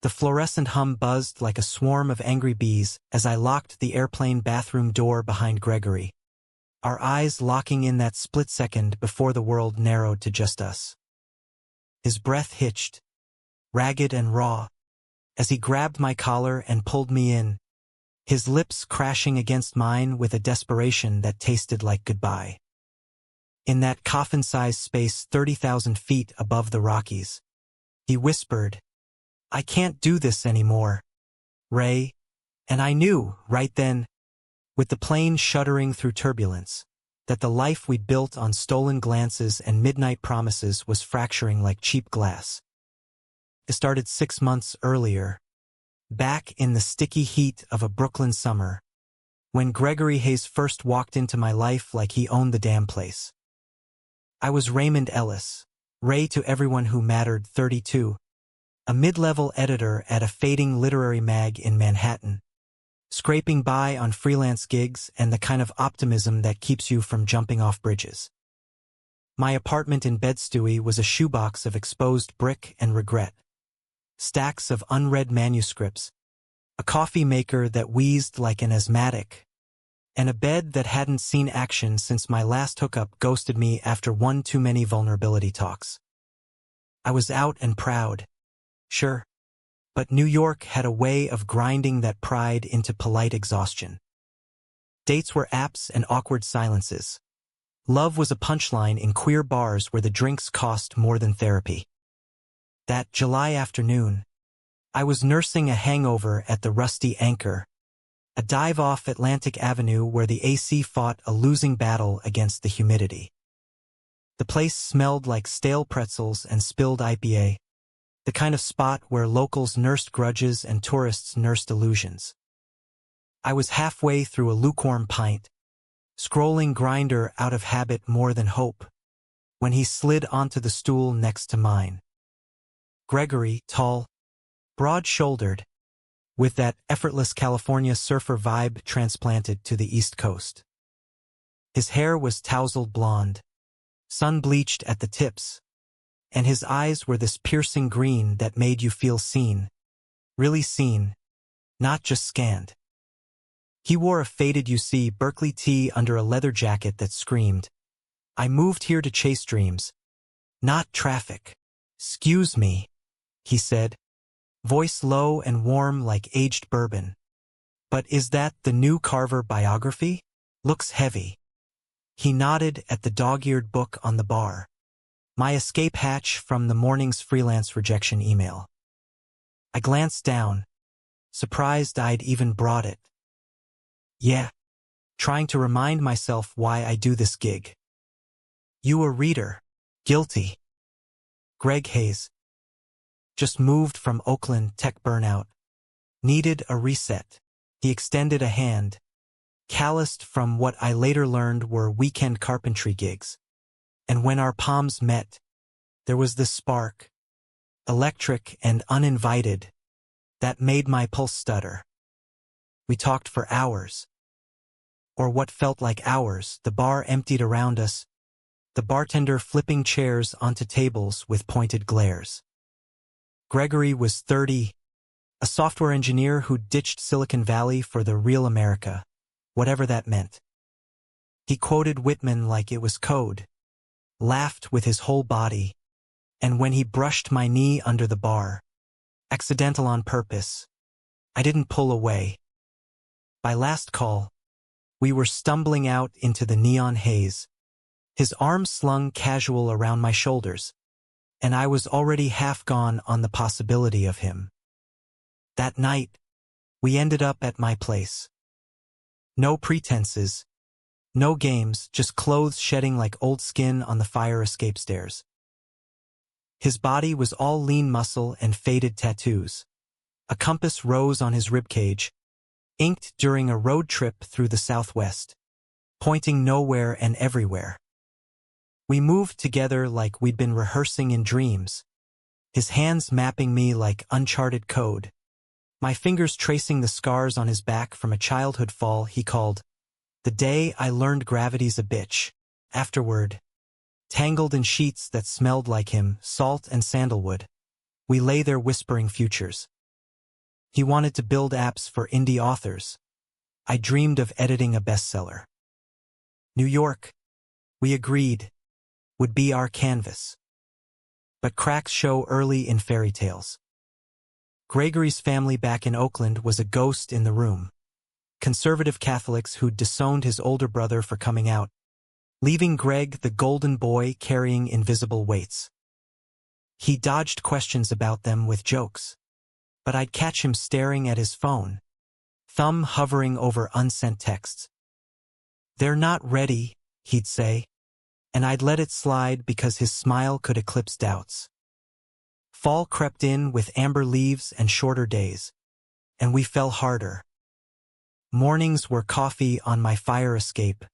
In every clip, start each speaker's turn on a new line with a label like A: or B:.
A: The fluorescent hum buzzed like a swarm of angry bees as I locked the airplane bathroom door behind Gregory, our eyes locking in that split second before the world narrowed to just us. His breath hitched, ragged and raw, as he grabbed my collar and pulled me in, his lips crashing against mine with a desperation that tasted like goodbye. In that coffin-sized space 30,000 feet above the Rockies, he whispered, "I can't do this anymore, Ray." And I knew, right then, with the plane shuddering through turbulence, that the life we'd built on stolen glances and midnight promises was fracturing like cheap glass. It started 6 months earlier, back in the sticky heat of a Brooklyn summer, when Gregory Hayes first walked into my life like he owned the damn place. I was Raymond Ellis, Ray to everyone who mattered, 32, a mid-level editor at a fading literary mag in Manhattan, scraping by on freelance gigs and the kind of optimism that keeps you from jumping off bridges. My apartment in Bed-Stuy was a shoebox of exposed brick and regret, stacks of unread manuscripts, a coffee maker that wheezed like an asthmatic, and a bed that hadn't seen action since my last hookup ghosted me after one too many vulnerability talks. I was out and proud, sure, but New York had a way of grinding that pride into polite exhaustion. Dates were apps and awkward silences. Love was a punchline in queer bars where the drinks cost more than therapy. That July afternoon, I was nursing a hangover at the Rusty Anchor, a dive off Atlantic Avenue where the AC fought a losing battle against the humidity. The place smelled like stale pretzels and spilled IPA, the kind of spot where locals nursed grudges and tourists nursed illusions. I was halfway through a lukewarm pint, scrolling Grindr out of habit more than hope, when he slid onto the stool next to mine. Gregory, tall, broad-shouldered, with that effortless California surfer vibe transplanted to the East Coast. His hair was tousled blonde, sun-bleached at the tips, and his eyes were this piercing green that made you feel seen, really seen, not just scanned. He wore a faded UC Berkeley tee under a leather jacket that screamed, "I moved here to chase dreams, not traffic." "Excuse me," he said, voice low and warm like aged bourbon. "But is that the new Carver biography? Looks heavy." He nodded at the dog-eared book on the bar, my escape hatch from the morning's freelance rejection email. I glanced down, surprised I'd even brought it. "Yeah, trying to remind myself why I do this gig." "You a reader?" "Guilty." Greg Hayes. Just moved from Oakland, tech burnout. Needed a reset. He extended a hand, calloused from what I later learned were weekend carpentry gigs. And when our palms met, there was this spark, electric and uninvited, that made my pulse stutter. We talked for hours. Or what felt like hours. The bar emptied around us, the bartender flipping chairs onto tables with pointed glares. Gregory was 30, a software engineer who ditched Silicon Valley for the real America, whatever that meant. He quoted Whitman like it was code, laughed with his whole body, and when he brushed my knee under the bar, accidental on purpose, I didn't pull away. By last call, we were stumbling out into the neon haze, his arms slung casual around my shoulders, and I was already half gone on the possibility of him. That night, we ended up at my place. No pretenses, no games, just clothes shedding like old skin on the fire escape stairs. His body was all lean muscle and faded tattoos. A compass rose on his ribcage, inked during a road trip through the Southwest, pointing nowhere and everywhere. We moved together like we'd been rehearsing in dreams, his hands mapping me like uncharted code, my fingers tracing the scars on his back from a childhood fall he called "the day I learned gravity's a bitch." Afterward, tangled in sheets that smelled like him, salt and sandalwood, we lay there whispering futures. He wanted to build apps for indie authors. I dreamed of editing a bestseller. New York, we agreed, would be our canvas. But cracks show early in fairy tales. Gregory's family back in Oakland was a ghost in the room. Conservative Catholics who'd disowned his older brother for coming out, leaving Greg the golden boy carrying invisible weights. He dodged questions about them with jokes, but I'd catch him staring at his phone, thumb hovering over unsent texts. "They're not ready," he'd say, and I'd let it slide because his smile could eclipse doubts. Fall crept in with amber leaves and shorter days, and we fell harder. Mornings were coffee on my fire escape,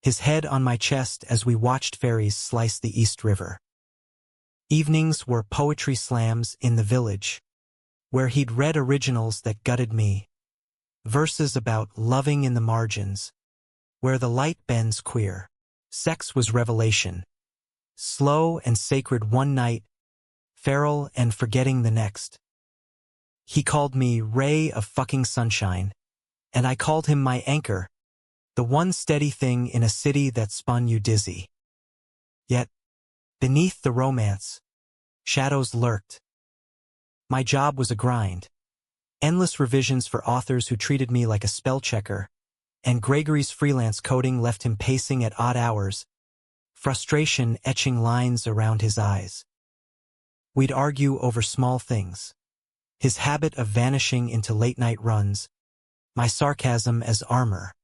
A: his head on my chest as we watched ferries slice the East River. Evenings were poetry slams in the village, where he'd read originals that gutted me, verses about loving in the margins, where the light bends queer. Sex was revelation, slow and sacred one night, feral and forgetting the next. He called me ray of fucking sunshine, and I called him my anchor, the one steady thing in a city that spun you dizzy. Yet, beneath the romance, shadows lurked. My job was a grind. Endless revisions for authors who treated me like a spell checker, and Gregory's freelance coding left him pacing at odd hours, frustration etching lines around his eyes. We'd argue over small things. His habit of vanishing into late-night runs, my sarcasm as armor.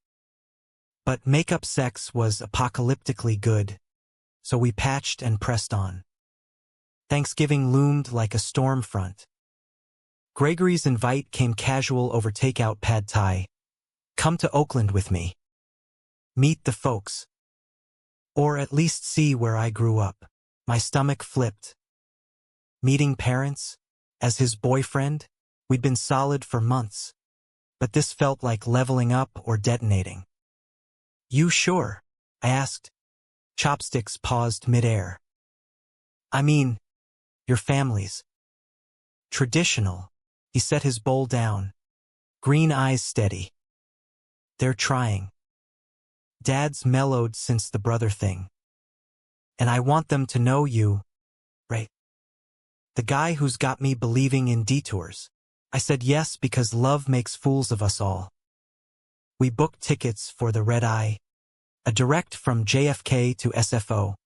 A: But make-up sex was apocalyptically good, so we patched and pressed on. Thanksgiving loomed like a storm front. Gregory's invite came casual over takeout pad thai. "Come to Oakland with me. Meet the folks. Or at least see where I grew up." My stomach flipped. Meeting parents? As his boyfriend? We'd been solid for months. But this felt like leveling up or detonating. "You sure?" I asked. Chopsticks paused midair. "I mean, your family's traditional." He set his bowl down, green eyes steady. "They're trying. Dad's mellowed since the brother thing. And I want them to know you, right? The guy who's got me believing in detours." I said yes because love makes fools of us all. We booked tickets for the red eye, a direct from JFK to SFO,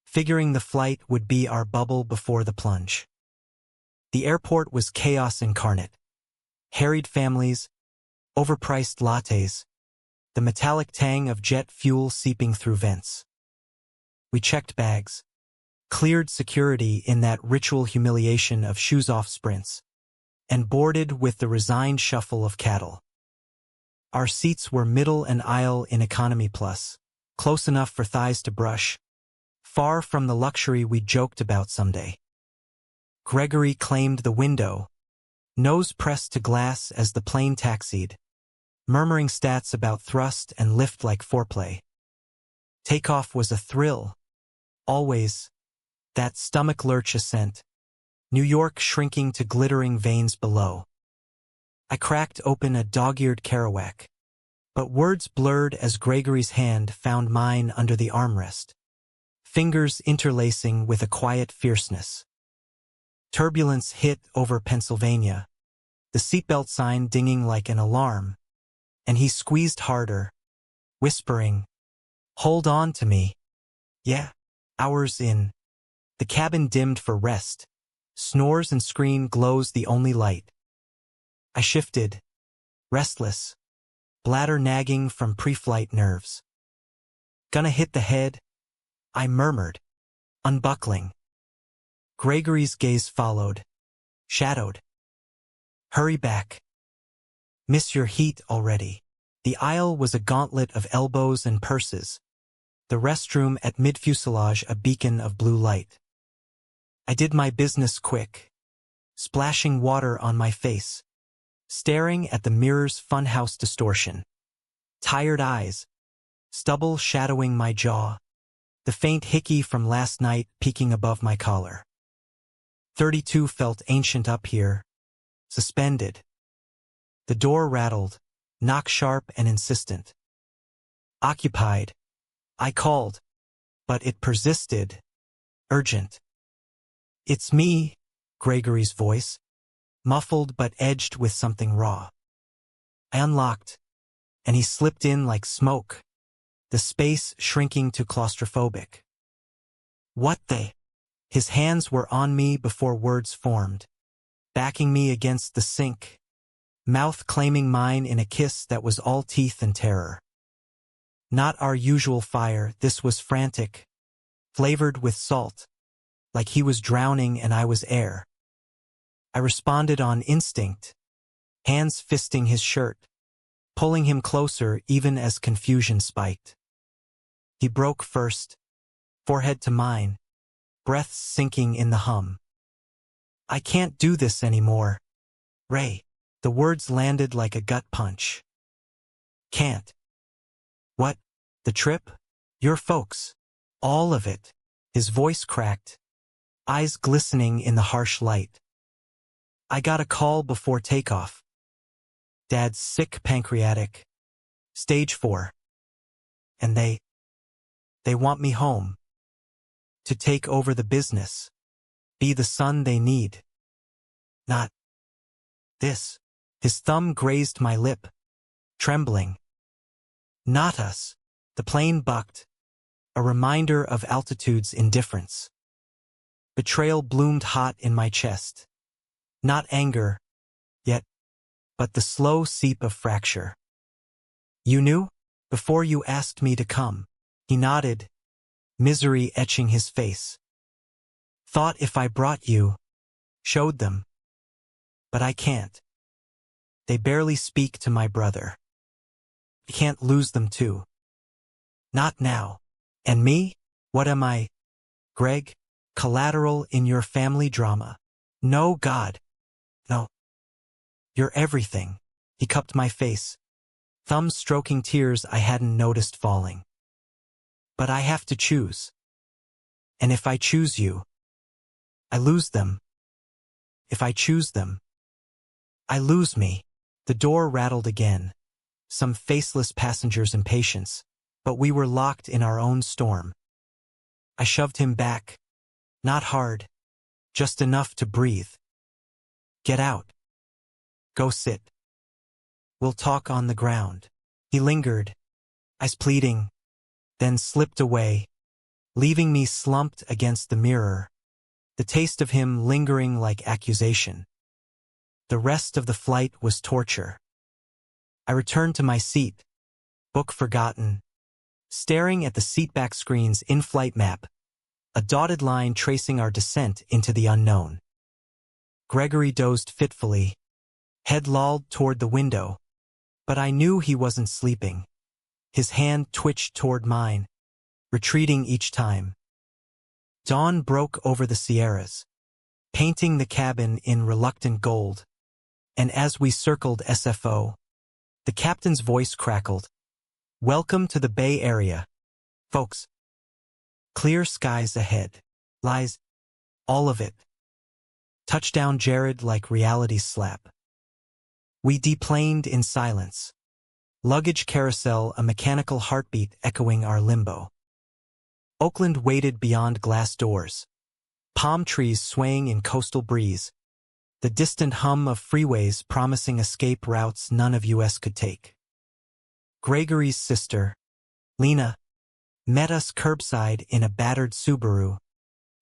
A: figuring the flight would be our bubble before the plunge. The airport was chaos incarnate. Harried families, overpriced lattes, the metallic tang of jet fuel seeping through vents. We checked bags, cleared security in that ritual humiliation of shoes-off sprints, and boarded with the resigned shuffle of cattle. Our seats were middle and aisle in economy plus, close enough for thighs to brush, far from the luxury we joked about someday. Gregory claimed the window, nose pressed to glass as the plane taxied, murmuring stats about thrust and lift like foreplay. Takeoff was a thrill. Always. That stomach lurch ascent. New York shrinking to glittering veins below. I cracked open a dog-eared Kerouac, but words blurred as Gregory's hand found mine under the armrest, fingers interlacing with a quiet fierceness. Turbulence hit over Pennsylvania, the seatbelt sign dinging like an alarm, and he squeezed harder, whispering, "Hold on to me." Yeah, hours in. The cabin dimmed for rest. Snores and screen glows the only light. I shifted, restless, bladder nagging from pre-flight nerves. "Gonna hit the head?" I murmured, unbuckling. Gregory's gaze followed, shadowed. "Hurry back. Miss your heat already." The aisle was a gauntlet of elbows and purses, the restroom at mid-fuselage a beacon of blue light. I did my business quick, splashing water on my face, staring at the mirror's funhouse distortion. Tired eyes, stubble shadowing my jaw, the faint hickey from last night peeking above my collar. 32 felt ancient up here, suspended, The door rattled, knock sharp and insistent. Occupied. I called, but it persisted. Urgent. It's me, Gregory's voice, muffled but edged with something raw. I unlocked, and he slipped in like smoke, the space shrinking to claustrophobic. What the? His hands were on me before words formed, backing me against the sink, mouth claiming mine in a kiss that was all teeth and terror. Not our usual fire, this was frantic, flavored with salt, like he was drowning and I was air. I responded on instinct, hands fisting his shirt, pulling him closer even as confusion spiked. He broke first, forehead to mine, breath sinking in the hum. I can't do this anymore, Ray. The words landed like a gut punch. Can't. What? The trip? Your folks? All of it. His voice cracked, eyes glistening in the harsh light. I got a call before takeoff. Dad's sick pancreatic. Stage 4. And they want me home. To take over the business. Be the son they need. Not this. His thumb grazed my lip, trembling. Not us. The plane bucked, a reminder of altitude's indifference. Betrayal bloomed hot in my chest. Not anger, yet, but the slow seep of fracture. You knew? Before you asked me to come. He nodded, misery etching his face. Thought if I brought you, showed them. But I can't. They barely speak to my brother. I can't lose them too. Not now. And me? What am I? Greg? Collateral in your family drama. No, God. No. You're everything. He cupped my face, thumbs stroking tears I hadn't noticed falling. But I have to choose. And if I choose you, I lose them. If I choose them, I lose me. The door rattled again, some faceless passenger's impatience, but we were locked in our own storm. I shoved him back, not hard, just enough to breathe. Get out. Go sit. We'll talk on the ground. He lingered, eyes pleading, then slipped away, leaving me slumped against the mirror, the taste of him lingering like accusation. The rest of the flight was torture. I returned to my seat, book forgotten, staring at the seatback screen's in-flight map, a dotted line tracing our descent into the unknown. Gregory dozed fitfully, head lolled toward the window, but I knew he wasn't sleeping. His hand twitched toward mine, retreating each time. Dawn broke over the Sierras, painting the cabin in reluctant gold, and as we circled SFO, the captain's voice crackled. Welcome to the Bay Area, folks. Clear skies ahead. Lies. All of it. Touchdown Jared like reality's slap. We deplaned in silence. Luggage carousel, a mechanical heartbeat echoing our limbo. Oakland waited beyond glass doors. Palm trees swaying in coastal breeze. The distant hum of freeways promising escape routes none of US could take. Gregory's sister, Lena, met us curbside in a battered Subaru,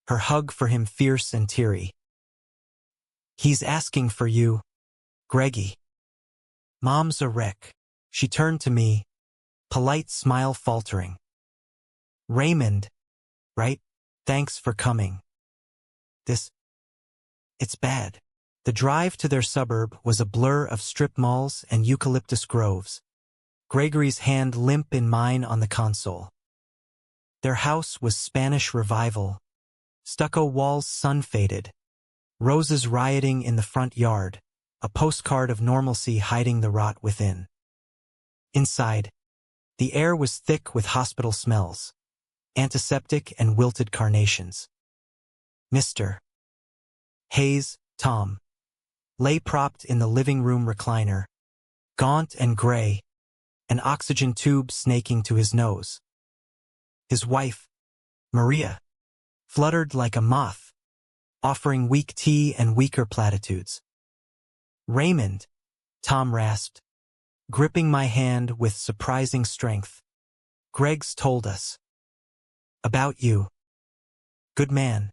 A: her hug for him fierce and teary. He's asking for you, Greggy. Mom's a wreck. She turned to me, polite smile faltering. Raymond, right? Thanks for coming. It's bad. The drive to their suburb was a blur of strip malls and eucalyptus groves. Gregory's hand limp in mine on the console. Their house was Spanish Revival. Stucco walls sun-faded. Roses rioting in the front yard, a postcard of normalcy hiding the rot within. Inside, the air was thick with hospital smells, antiseptic and wilted carnations. Mr. Hayes, Tom, lay propped in the living room recliner, gaunt and gray, an oxygen tube snaking to his nose. His wife, Maria, fluttered like a moth, offering weak tea and weaker platitudes. Raymond, Tom rasped, gripping my hand with surprising strength. Greg's told us. About you. Good man.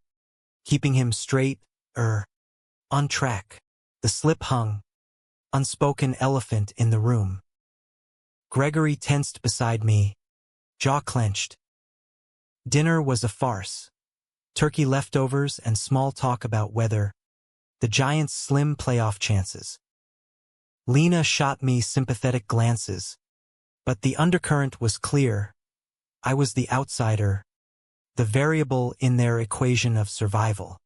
A: Keeping him straight, on track. The slip hung, unspoken elephant in the room. Gregory tensed beside me, jaw clenched. Dinner was a farce. Turkey leftovers and small talk about weather, the Giants' slim playoff chances. Lena shot me sympathetic glances, but the undercurrent was clear. I was the outsider, the variable in their equation of survival.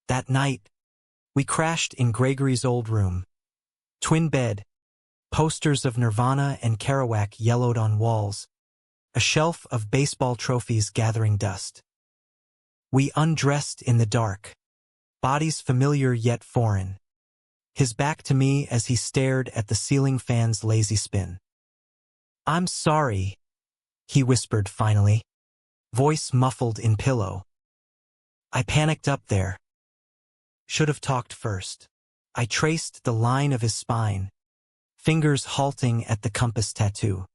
A: That night, we crashed in Gregory's old room. Twin bed, posters of Nirvana and Kerouac yellowed on walls, a shelf of baseball trophies gathering dust. We undressed in the dark, bodies familiar yet foreign. His back to me as he stared at the ceiling fan's lazy spin. I'm sorry, he whispered finally, voice muffled in pillow. I panicked up there. Should have talked first. I traced the line of his spine, fingers halting at the compass tattoo.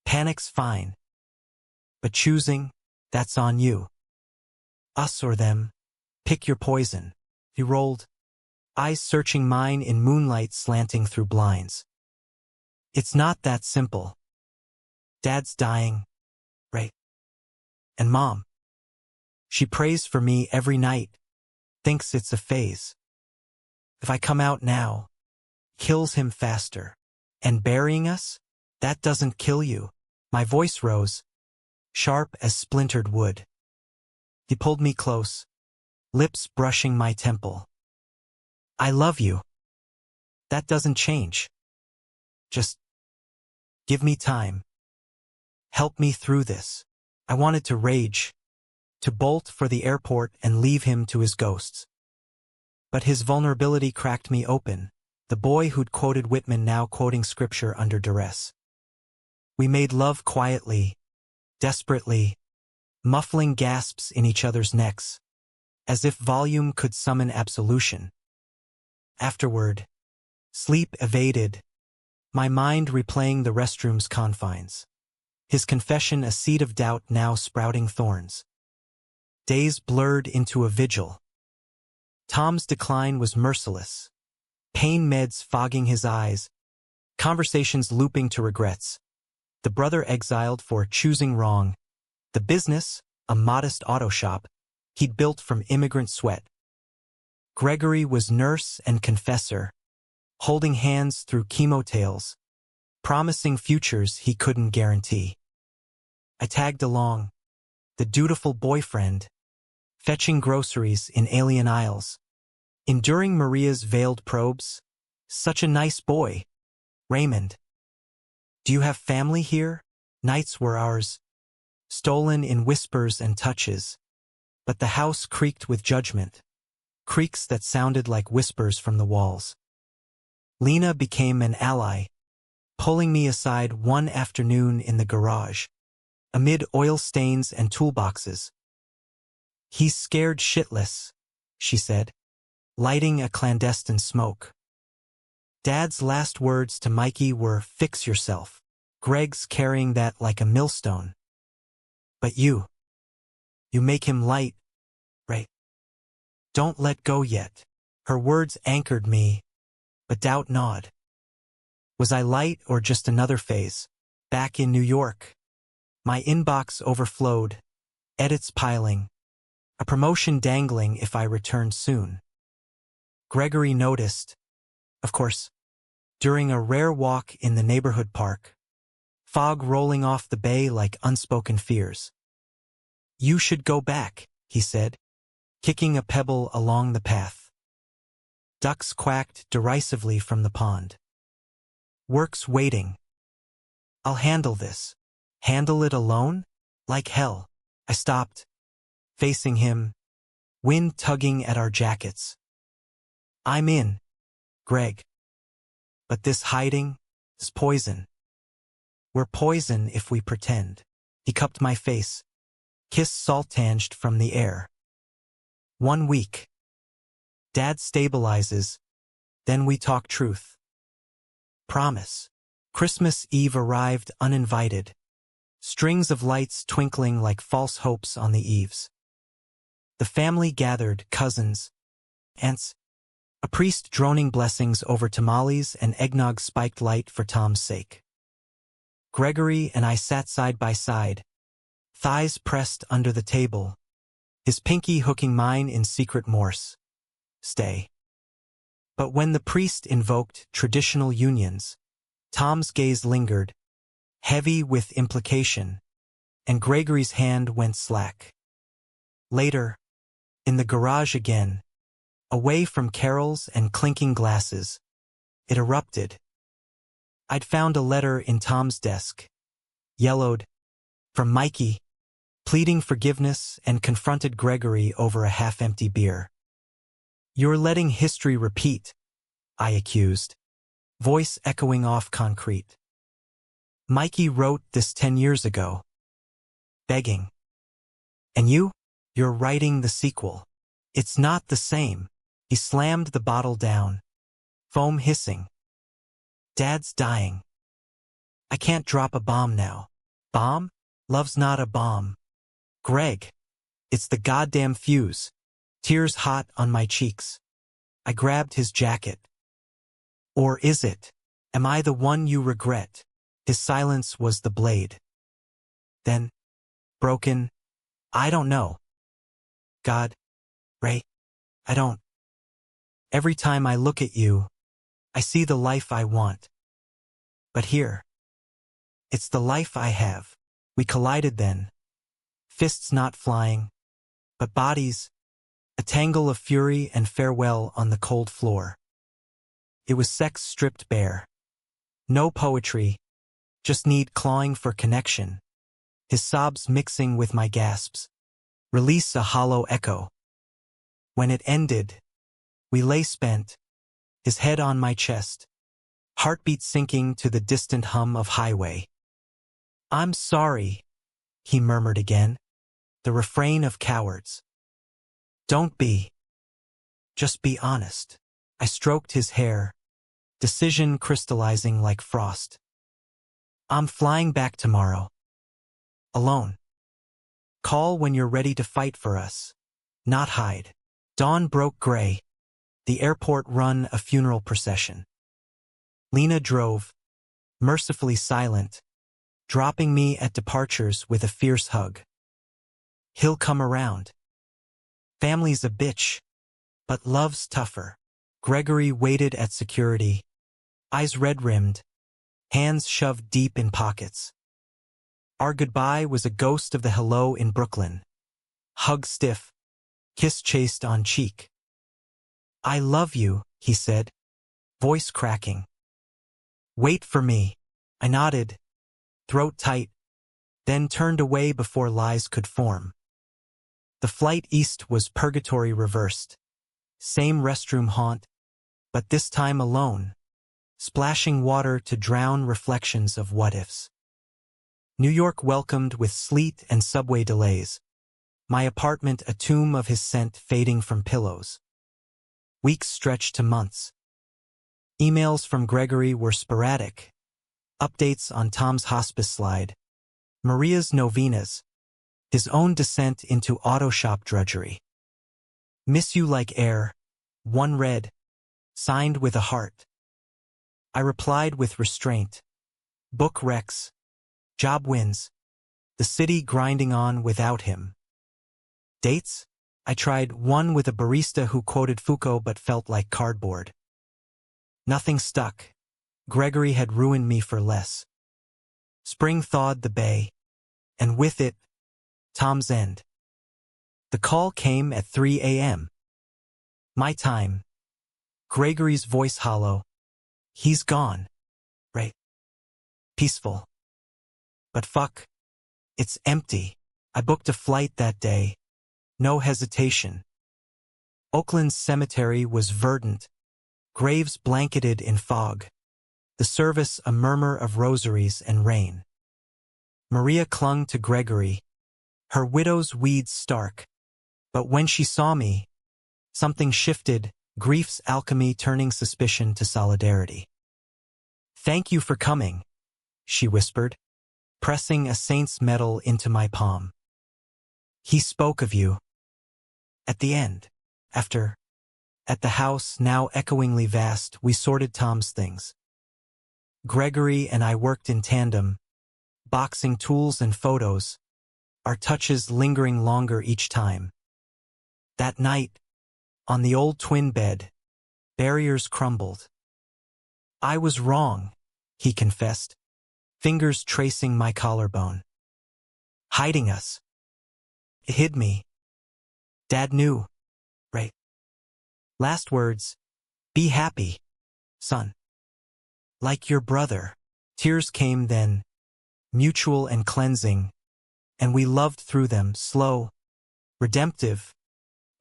A: Panic's fine. But choosing, that's on you. Us or them, pick your poison. He rolled, eyes searching mine in moonlight slanting through blinds. It's not that simple. Dad's dying, right? And Mom. She prays for me every night, thinks it's a phase. If I come out now, kills him faster. And burying us? That doesn't kill you. My voice rose, sharp as splintered wood. He pulled me close, lips brushing my temple. I love you. That doesn't change. Just give me time. Help me through this. I wanted to rage, to bolt for the airport and leave him to his ghosts. But his vulnerability cracked me open, the boy who'd quoted Whitman now quoting scripture under duress. We made love quietly, desperately, muffling gasps in each other's necks, as if volume could summon absolution. Afterward, sleep evaded, my mind replaying the restroom's confines. His confession a seed of doubt now sprouting thorns. Days blurred into a vigil. Tom's decline was merciless. Pain meds fogging his eyes, conversations looping to regrets. The brother exiled for choosing wrong. The business, a modest auto shop, he'd built from immigrant sweat. Gregory was nurse and confessor, holding hands through chemo tales, promising futures he couldn't guarantee. I tagged along, the dutiful boyfriend, fetching groceries in alien aisles, enduring Maria's veiled probes. Such a nice boy, Raymond. Do you have family here? Nights were ours, stolen in whispers and touches, but the house creaked with judgment, creaks that sounded like whispers from the walls. Lena became an ally, pulling me aside one afternoon in the garage, amid oil stains and toolboxes. He's scared shitless, she said, lighting a clandestine smoke. Dad's last words to Mikey were, fix yourself. Greg's carrying that like a millstone. But you make him light, right? Don't let go yet. Her words anchored me, but doubt gnawed. Was I light or just another phase? Back in New York, my inbox overflowed, edits piling, a promotion dangling if I returned soon. Gregory noticed, of course, during a rare walk in the neighborhood park, fog rolling off the bay like unspoken fears. You should go back, he said, kicking a pebble along the path. Ducks quacked derisively from the pond. Work's waiting. I'll handle this. Handle it alone? Like hell. I stopped, facing him, wind tugging at our jackets. I'm in, Greg. But this hiding is poison. We're poison if we pretend. He cupped my face. Kiss salt-tanged from the air. 1 week. Dad stabilizes. Then we talk truth. Promise. Christmas Eve arrived uninvited. Strings of lights twinkling like false hopes on the eaves. The family gathered, cousins, aunts, a priest droning blessings over tamales and eggnog spiked light for Tom's sake. Gregory and I sat side by side, thighs pressed under the table, his pinky hooking mine in secret Morse. Stay. But when the priest invoked traditional unions, Tom's gaze lingered, heavy with implication, and Gregory's hand went slack. Later, in the garage again, away from carols and clinking glasses, it erupted. I'd found a letter in Tom's desk, yellowed, from Mikey, pleading forgiveness and confronted Gregory over a half-empty beer. "You're letting history repeat," I accused, voice echoing off concrete. "Mikey wrote this 10 years ago. Begging. And you're writing the sequel. It's not the same." He slammed the bottle down, foam hissing. "Dad's dying. I can't drop a bomb now." "Bomb? Love's not a bomb. Greg. It's the goddamn fuse." Tears hot on my cheeks. I grabbed his jacket. "Or is it? Am I the one you regret?" His silence was the blade. Then, broken, "I don't know. God, Ray, I don't. Every time I look at you, I see the life I want. But here, it's the life I have." We collided then, fists not flying, but bodies, a tangle of fury and farewell on the cold floor. It was sex stripped bare. No poetry, just need clawing for connection, his sobs mixing with my gasps. Release a hollow echo. When it ended, we lay spent, his head on my chest, heartbeat sinking to the distant hum of highway. "I'm sorry," he murmured again, the refrain of cowards. "Don't be. Just be honest." I stroked his hair, decision crystallizing like frost. "I'm flying back tomorrow. Alone. Call when you're ready to fight for us, not hide." Dawn broke gray. The airport run a funeral procession. Lena drove, mercifully silent, dropping me at departures with a fierce hug. "He'll come around. Family's a bitch, but love's tougher." Gregory waited at security, eyes red-rimmed, hands shoved deep in pockets. Our goodbye was a ghost of the hello in Brooklyn. Hug stiff, kiss chased on cheek. "I love you," he said, voice cracking. "Wait for me." I nodded, throat tight, then turned away before lies could form. The flight east was purgatory reversed. Same restroom haunt, but this time alone, splashing water to drown reflections of what-ifs. New York welcomed with sleet and subway delays. My apartment a tomb of his scent fading from pillows. Weeks stretched to months. Emails from Gregory were sporadic. Updates on Tom's hospice slide. Maria's novenas. His own descent into auto shop drudgery. "Miss you like air," one read, signed with a heart. I replied with restraint. Book wrecks. Job wins. The city grinding on without him. Dates? I tried one with a barista who quoted Foucault but felt like cardboard. Nothing stuck. Gregory had ruined me for less. Spring thawed the bay, and with it, Tom's end. The call came at 3 a.m. My time. Gregory's voice hollow. "He's gone. Right. Peaceful. But fuck. It's empty." I booked a flight that day. No hesitation. Oakland's cemetery was verdant, graves blanketed in fog. the service a murmur of rosaries and rain. Maria clung to Gregory, her widow's weeds stark. But when she saw me, something shifted, grief's alchemy turning suspicion to solidarity. "Thank you for coming," she whispered, pressing a saint's medal into my palm. "He spoke of you." At the end, at the house, now echoingly vast, we sorted Tom's things. Gregory and I worked in tandem, boxing tools and photos, our touches lingering longer each time. That night, on the old twin bed, barriers crumbled. "I was wrong," he confessed, fingers tracing my collarbone. "Hiding us. It hid me. Dad knew, right? Last words, be happy, son. Like your brother." Tears came then, mutual and cleansing, and we loved through them, slow, redemptive,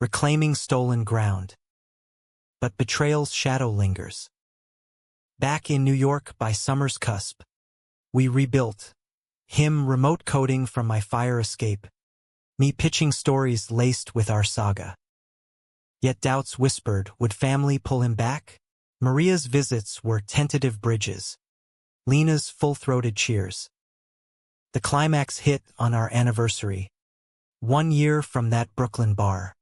A: reclaiming stolen ground. But betrayal's shadow lingers. Back in New York by summer's cusp, we rebuilt, him remote coding from my fire escape, me pitching stories laced with our saga. Yet doubts whispered, would family pull him back? Maria's visits were tentative bridges, Lena's full-throated cheers. The climax hit on our anniversary, 1 year from that Brooklyn bar.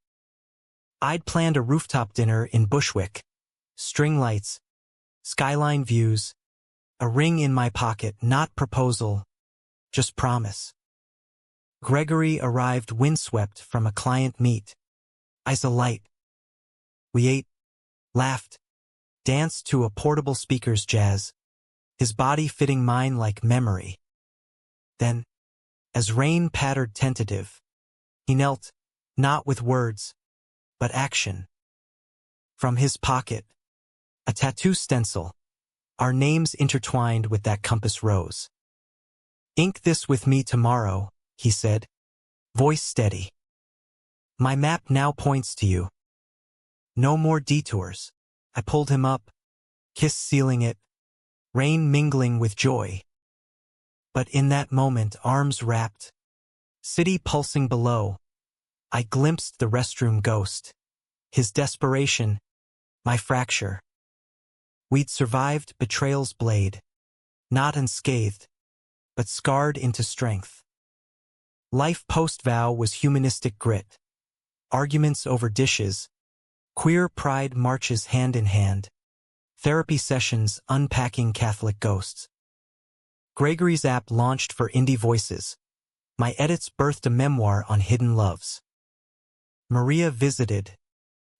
A: I'd planned a rooftop dinner in Bushwick, string lights, skyline views, a ring in my pocket, not proposal, just promise. Gregory arrived windswept from a client meet, eyes alight. We ate, laughed, danced to a portable speaker's jazz, his body fitting mine like memory. Then, as rain pattered tentative, he knelt, not with words, but action. From his pocket, a tattoo stencil, our names intertwined with that compass rose. "Ink this with me tomorrow," he said, voice steady. "My map now points to you. No more detours." I pulled him up, kiss sealing it, rain mingling with joy. But in that moment, arms wrapped, city pulsing below, I glimpsed the restroom ghost, his desperation, my fracture. We'd survived betrayal's blade, not unscathed, but scarred into strength. Life post-vow was humanistic grit, arguments over dishes, queer pride marches hand in hand, therapy sessions unpacking Catholic ghosts. Gregory's app launched for indie voices. My edits birthed a memoir on hidden loves. Maria visited,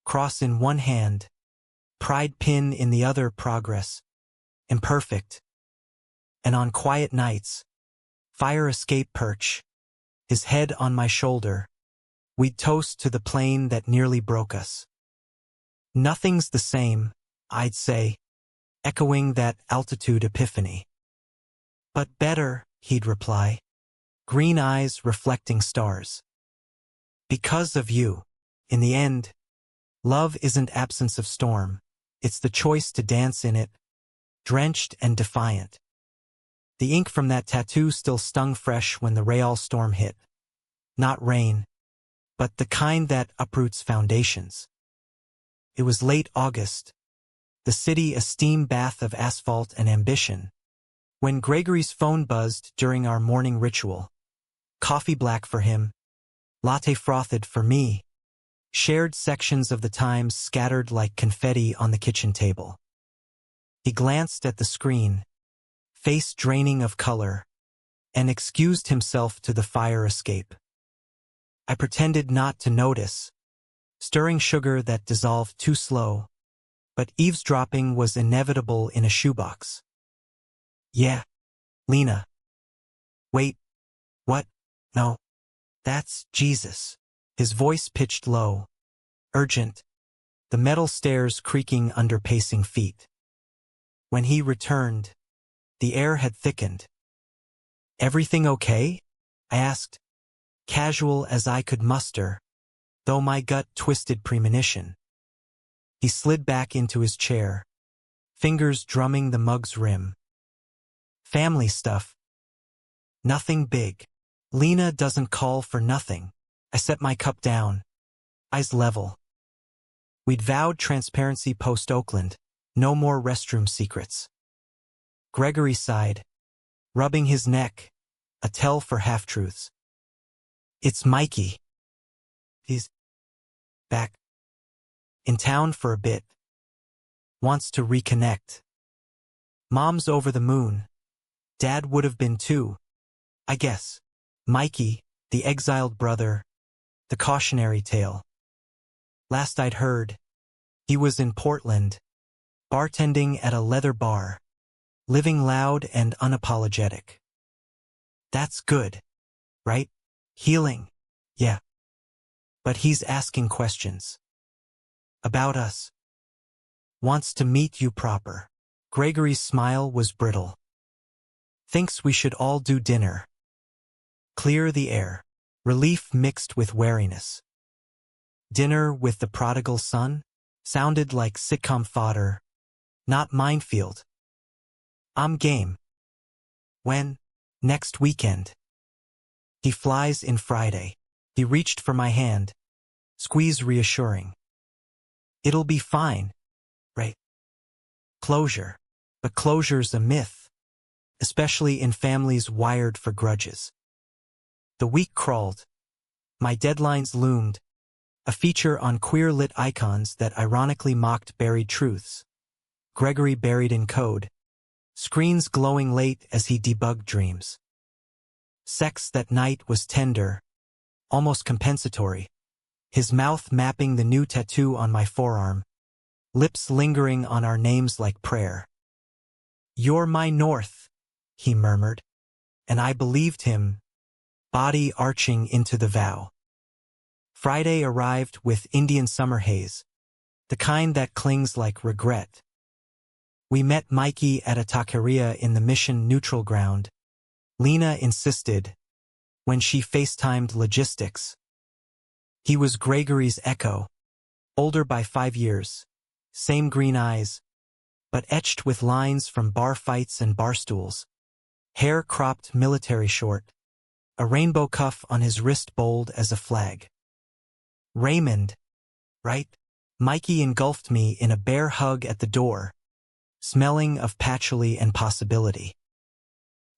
A: cross in one hand, pride pin in the other, progress, imperfect. And on quiet nights, fire escape perch, his head on my shoulder, we'd toast to the plane that nearly broke us. "Nothing's the same," I'd say, echoing that altitude epiphany. "But better," he'd reply, green eyes reflecting stars. "Because of you." In the end, love isn't absence of storm, it's the choice to dance in it, drenched and defiant. The ink from that tattoo still stung fresh when the Real storm hit. Not rain, but the kind that uproots foundations. It was late August, the city a steam bath of asphalt and ambition, when Gregory's phone buzzed during our morning ritual. Coffee black for him, latte frothed for me, shared sections of the Times scattered like confetti on the kitchen table. He glanced at the screen, face draining of color, and excused himself to the fire escape. I pretended not to notice, stirring sugar that dissolved too slow, but eavesdropping was inevitable in a shoebox. "Yeah, Lena." "Wait, what? No, that's Jesus." His voice pitched low, urgent, the metal stairs creaking under pacing feet. When he returned, the air had thickened. "Everything okay?" I asked, casual as I could muster, though my gut twisted premonition. He slid back into his chair, fingers drumming the mug's rim. Family stuff. Nothing big. Lena doesn't call for nothing. I set my cup down. Eyes level. We'd vowed transparency post-Oakland. No more restroom secrets. Gregory sighed, rubbing his neck, a tell for half-truths. It's Mikey. He's back in town for a bit. Wants to reconnect. Mom's over the moon. Dad would have been too, I guess. Mikey, the exiled brother, the cautionary tale. Last I'd heard, he was in Portland, bartending at a leather bar, living loud and unapologetic. That's good, right? Healing, yeah. But he's asking questions. About us. Wants to meet you proper. Gregory's smile was brittle. Thinks we should all do dinner. Clear the air. Relief mixed with wariness. Dinner with the prodigal son? Sounded like sitcom fodder, not minefield. I'm game. When? Next weekend. He flies in Friday. He reached for my hand. Squeeze reassuring. It'll be fine, right? Closure. But closure's a myth, especially in families wired for grudges. The week crawled. My deadlines loomed. A feature on queer-lit icons that ironically mocked buried truths. Gregory buried in code. Screens glowing late as he debugged dreams. Sex that night was tender, almost compensatory. His mouth mapping the new tattoo on my forearm. Lips lingering on our names like prayer. You're my north, he murmured. And I believed him, body arching into the vow. Friday arrived with Indian summer haze, the kind that clings like regret. We met Mikey at a taqueria in the Mission Neutral Ground. Lena insisted, when she FaceTimed logistics. He was Gregory's echo, older by 5 years, same green eyes, but etched with lines from bar fights and bar stools. Hair cropped military short, a rainbow cuff on his wrist bold as a flag. Raymond, right? Mikey engulfed me in a bear hug at the door, smelling of patchouli and possibility.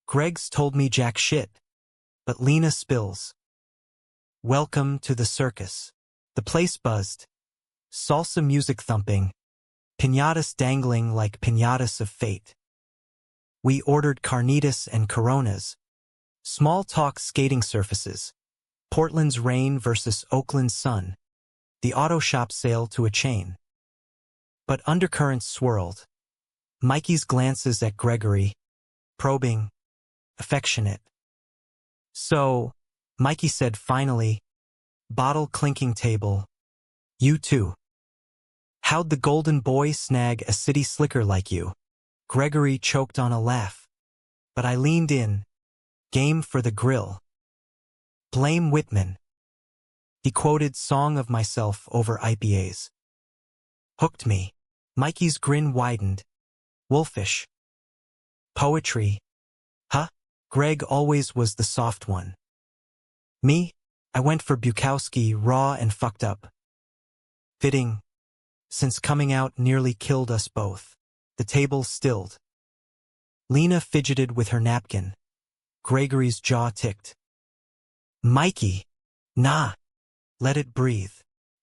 A: Greg's told me jack shit, but Lena spills. Welcome to the circus. The place buzzed. Salsa music thumping, piñatas dangling like piñatas of fate. We ordered carnitas and coronas. Small talk skating surfaces. Portland's rain versus Oakland's sun. The auto shop sale to a chain. But undercurrents swirled. Mikey's glances at Gregory. Probing. Affectionate. So, Mikey said finally, bottle clinking table. You too. How'd the golden boy snag a city slicker like you? Gregory choked on a laugh. But I leaned in. Game for the grill. Blame Whitman. He quoted Song of Myself over IPAs. Hooked me. Mikey's grin widened. Wolfish. Poetry. Huh? Greg always was the soft one. Me? I went for Bukowski raw and fucked up. Fitting. Since coming out nearly killed us both. The table stilled. Lena fidgeted with her napkin. Gregory's jaw ticked. Mikey! Nah! Let it breathe.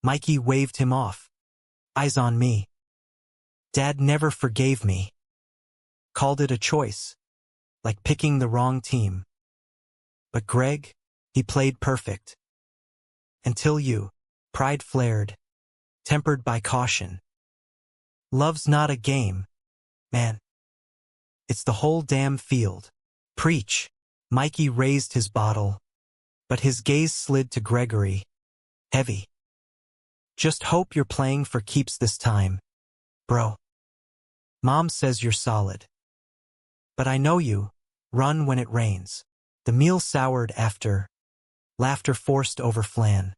A: Mikey waved him off. Eyes on me. Dad never forgave me. Called it a choice. Like picking the wrong team. But Greg, he played perfect. Until you. Pride flared. Tempered by caution. Love's not a game, man. It's the whole damn field. Preach. Mikey raised his bottle, but his gaze slid to Gregory. Heavy. Just hope you're playing for keeps this time, bro. Mom says you're solid. But I know you. Run when it rains. The meal soured after. Laughter forced over flan.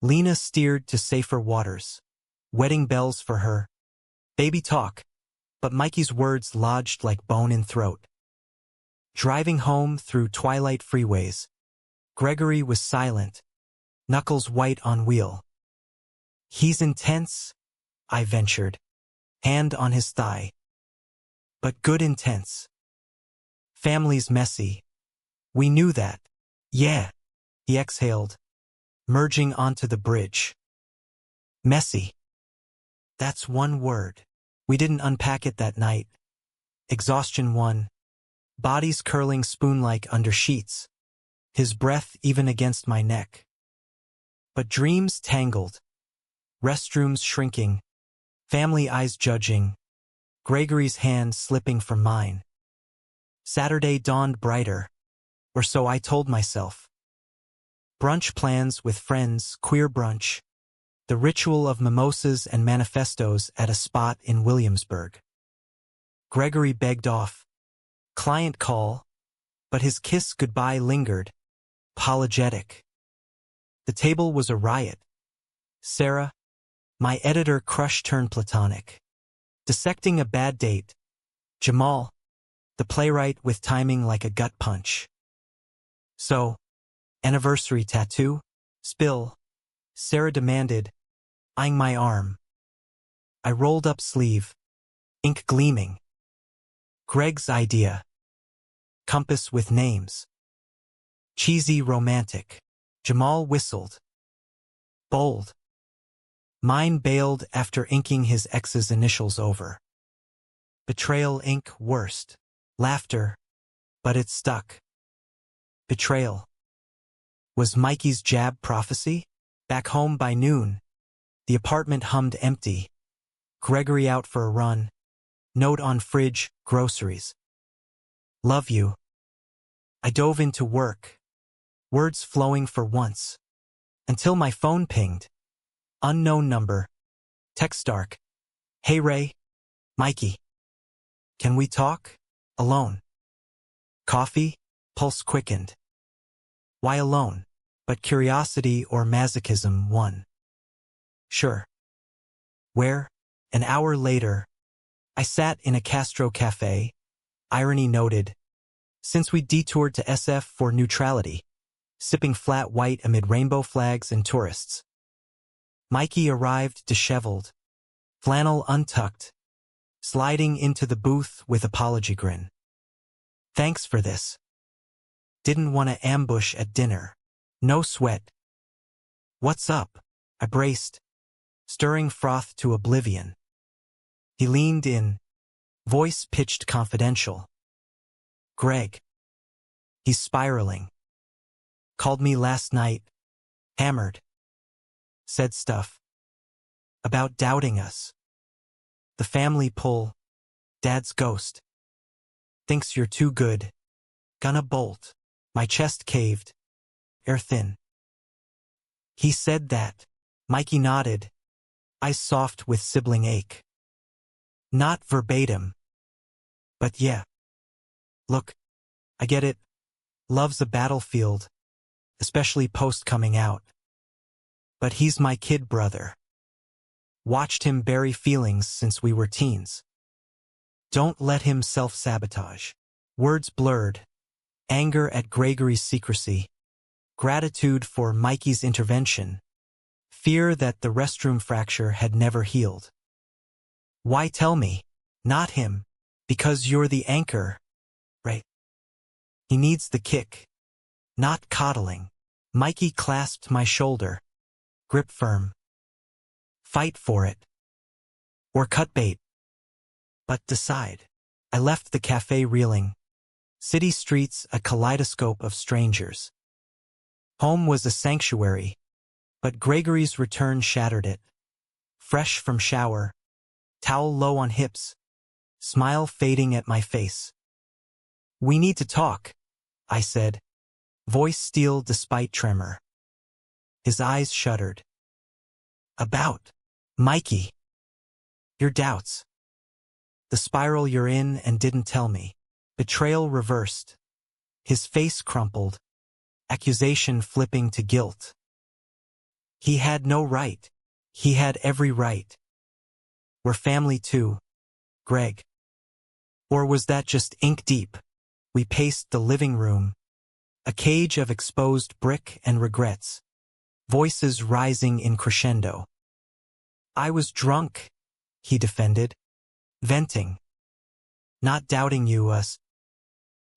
A: Lena steered to safer waters. Wedding bells for her. Baby talk. But Mikey's words lodged like bone in throat. Driving home through twilight freeways, Gregory was silent, knuckles white on wheel. He's intense, I ventured, hand on his thigh. But good intense. Family's messy. We knew that. Yeah, he exhaled, merging onto the bridge. Messy. That's one word. We didn't unpack it that night. Exhaustion won. Bodies curling spoon-like under sheets. His breath even against my neck. But dreams tangled. Restrooms shrinking. Family eyes judging. Gregory's hand slipping from mine. Saturday dawned brighter. Or so I told myself. Brunch plans with friends, queer brunch. The ritual of mimosas and manifestos at a spot in Williamsburg. Gregory begged off. Client call. But his kiss goodbye lingered. Apologetic. The table was a riot. Sarah, my editor, crush turned platonic. Dissecting a bad date. Jamal, the playwright with timing like a gut punch. So, anniversary tattoo? Spill. Sarah demanded, eyeing my arm. I rolled up sleeve. Ink gleaming. Greg's idea. Compass with names. Cheesy romantic. Jamal whistled. Bold. Mine bailed after inking his ex's initials over. Betrayal ink worst. Laughter. But it stuck. Betrayal. Was Mikey's jab prophecy? Back home by noon. The apartment hummed empty. Gregory out for a run. Note on fridge, groceries. Love you. I dove into work. Words flowing for once. Until my phone pinged. Unknown number. Text dark. Hey Ray. Mikey. Can we talk? Alone. Coffee? Pulse quickened. Why alone? But curiosity or masochism won. Sure. Where? An hour later, I sat in a Castro cafe, irony noted, since we detoured to SF for neutrality, sipping flat white amid rainbow flags and tourists. Mikey arrived disheveled, flannel untucked, sliding into the booth with apology grin. Thanks for this. Didn't want to ambush at dinner. No sweat. What's up? I braced, stirring froth to oblivion. He leaned in, voice pitched confidential. Greg. He's spiraling. Called me last night. Hammered. Said stuff. About doubting us. The family pull. Dad's ghost. Thinks you're too good. Gonna bolt. My chest caved. Air thin. He said that. Mikey nodded. Eyes soft with sibling ache. Not verbatim. But yeah. Look, I get it. Love's a battlefield. Especially post coming out. But he's my kid brother. Watched him bury feelings since we were teens. Don't let him self-sabotage. Words blurred. Anger at Gregory's secrecy. Gratitude for Mikey's intervention. Fear that the restroom fracture had never healed. Why tell me? Not him. Because you're the anchor. Right? He needs the kick. Not coddling. Mikey clasped my shoulder. Grip firm. Fight for it. Or cut bait. But decide. I left the cafe reeling. City streets a kaleidoscope of strangers. Home was a sanctuary, but Gregory's return shattered it. Fresh from shower, towel low on hips, smile fading at my face. We need to talk, I said, voice steel despite tremor. His eyes shuddered. About, Mikey. Your doubts. The spiral you're in and didn't tell me. Betrayal reversed. His face crumpled. Accusation flipping to guilt. He had no right. He had every right. We're family too. Greg. Or was that just ink deep? We paced the living room, a cage of exposed brick and regrets, voices rising in crescendo. I was drunk, he defended, venting. Not doubting you,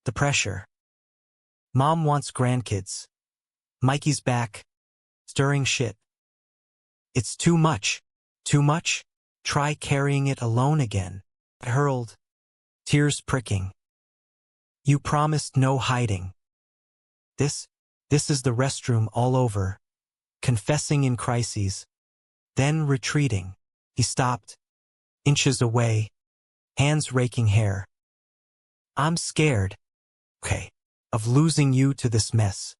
A: the pressure. Mom wants grandkids. Mikey's back, stirring shit. It's too much. Too much? Try carrying it alone again. I hurled, tears pricking. You promised no hiding. This is the restroom all over, confessing in crises, then retreating. He stopped, inches away, hands raking hair. I'm scared, okay, of losing you to this mess.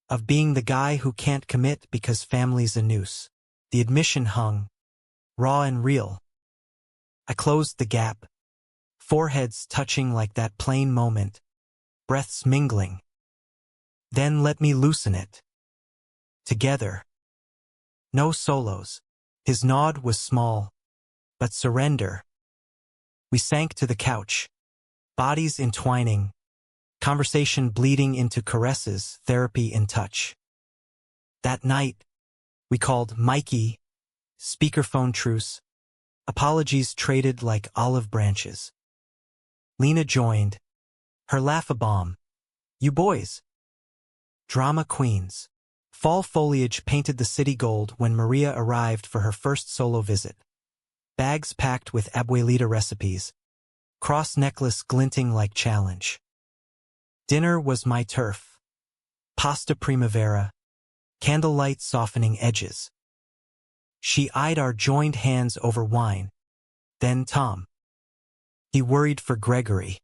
A: Of being the guy who can't commit because family's a noose. The admission hung, raw and real. I closed the gap, foreheads touching like that plain moment, breaths mingling. Then let me loosen it. Together. No solos. His nod was small, but surrender. We sank to the couch, bodies entwining, conversation bleeding into caresses, therapy in touch. That night, we called Mikey, speakerphone truce, apologies traded like olive branches. Lena joined, her laugh a bomb. You boys. Drama queens. Fall foliage painted the city gold when Maria arrived for her first solo visit. Bags packed with abuelita recipes, cross necklace glinting like challenge. Dinner was my turf. Pasta primavera, candlelight softening edges. She eyed our joined hands over wine. Then Tom. He worried for Gregory.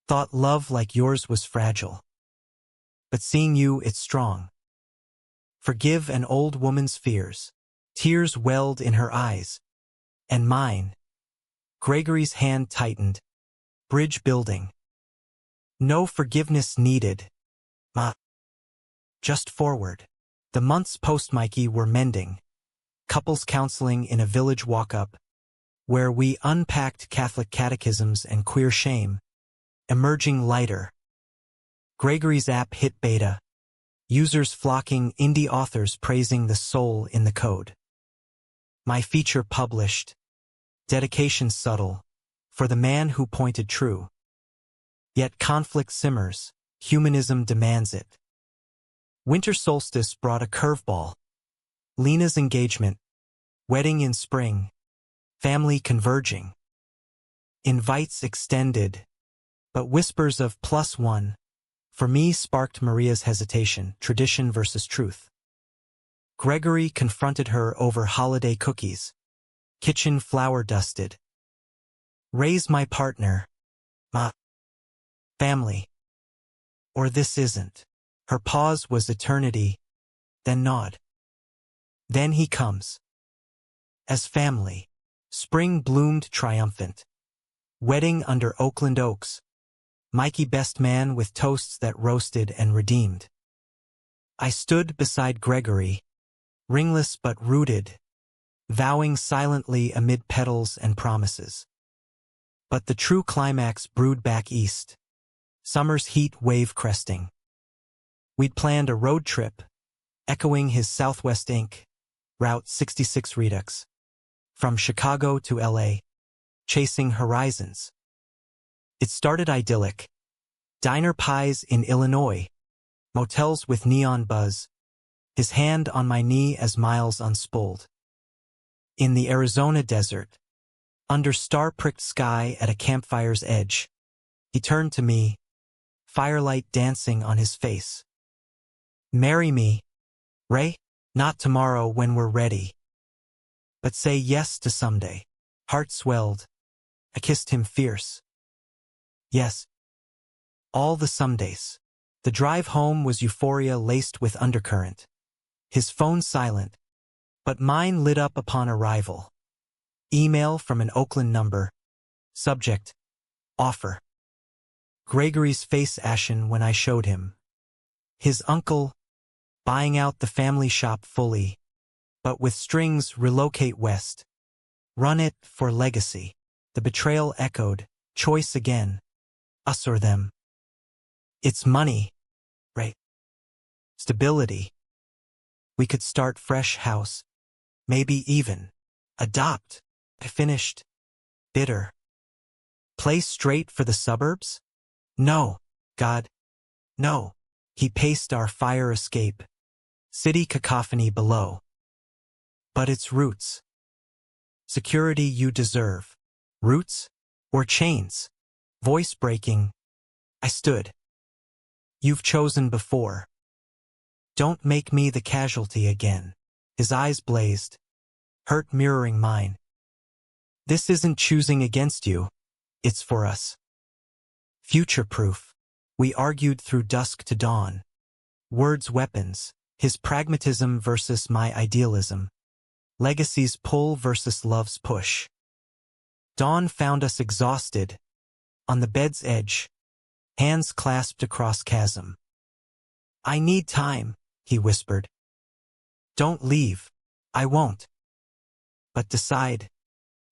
A: Thought love like yours was fragile. But seeing you, it's strong. Forgive an old woman's fears. Tears welled in her eyes. And mine. Gregory's hand tightened. Bridge building. No forgiveness needed. Ma. Just forward. The months post Mikey were mending. Couples counseling in a village walk-up, where we unpacked Catholic catechisms and queer shame, emerging lighter. Gregory's app hit beta. Users flocking, indie authors praising the soul in the code. My feature published. Dedication subtle. For the man who pointed true. Yet conflict simmers. Humanism demands it. Winter solstice brought a curveball. Lena's engagement. Wedding in spring. Family converging. Invites extended. But whispers of +1. For me sparked Maria's hesitation, tradition versus truth. Gregory confronted her over holiday cookies. Kitchen flour dusted. Raise my partner. Ma. Family. Or this isn't. Her pause was eternity. Then nod. Then he comes. As family. Spring bloomed triumphant. Wedding under Oakland oaks. Mikey best man with toasts that roasted and redeemed. I stood beside Gregory, ringless but rooted, vowing silently amid petals and promises. But the true climax brewed back east. Summer's heat wave cresting. We'd planned a road trip, echoing his Southwest Inc., Route 66 Redux, from Chicago to LA, chasing horizons. It started idyllic. Diner pies in Illinois, motels with neon buzz, his hand on my knee as miles unspooled. In the Arizona desert, under star-pricked sky at a campfire's edge, he turned to me, firelight dancing on his face. Marry me, Ray? Not tomorrow when we're ready. But say yes to someday. Heart swelled. I kissed him fierce. Yes. All the somedays. The drive home was euphoria laced with undercurrent. His phone silent, but mine lit up upon arrival. Email from an Oakland number. Subject. Offer. Gregory's face ashen when I showed him. His uncle, buying out the family shop fully, but with strings relocate west. Run it for legacy. The betrayal echoed, choice again. Us or them. It's money, right? Stability. We could start fresh house. Maybe even adopt. I finished. Bitter. Play straight for the suburbs? No. God. No. He paced our fire escape. City cacophony below. But it's roots. Security you deserve. Roots? Or chains? Voice breaking. I stood. You've chosen before. Don't make me the casualty again. His eyes blazed. Hurt mirroring mine. This isn't choosing against you. It's for us. Future-proof. We argued through dusk to dawn. Words weapons. His pragmatism versus my idealism. Legacy's pull versus love's push. Dawn found us exhausted. On the bed's edge. Hands clasped across chasm. I need time, he whispered. Don't leave. I won't. But decide,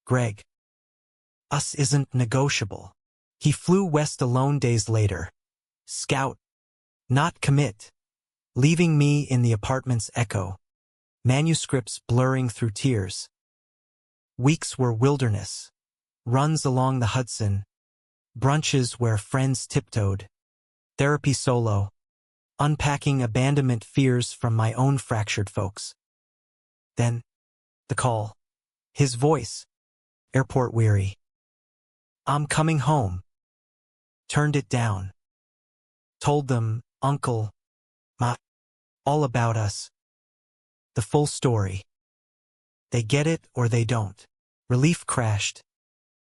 A: Greg. Us isn't negotiable. He flew west alone days later. Scout. Not commit. Leaving me in the apartment's echo. Manuscripts blurring through tears. Weeks were wilderness. Runs along the Hudson. Brunches where friends tiptoed. Therapy solo. Unpacking abandonment fears from my own fractured folks. Then, the call. His voice. Airport weary. I'm coming home. Turned it down. Told them, Uncle, Ma, all about us. The full story. They get it or they don't. Relief crashed.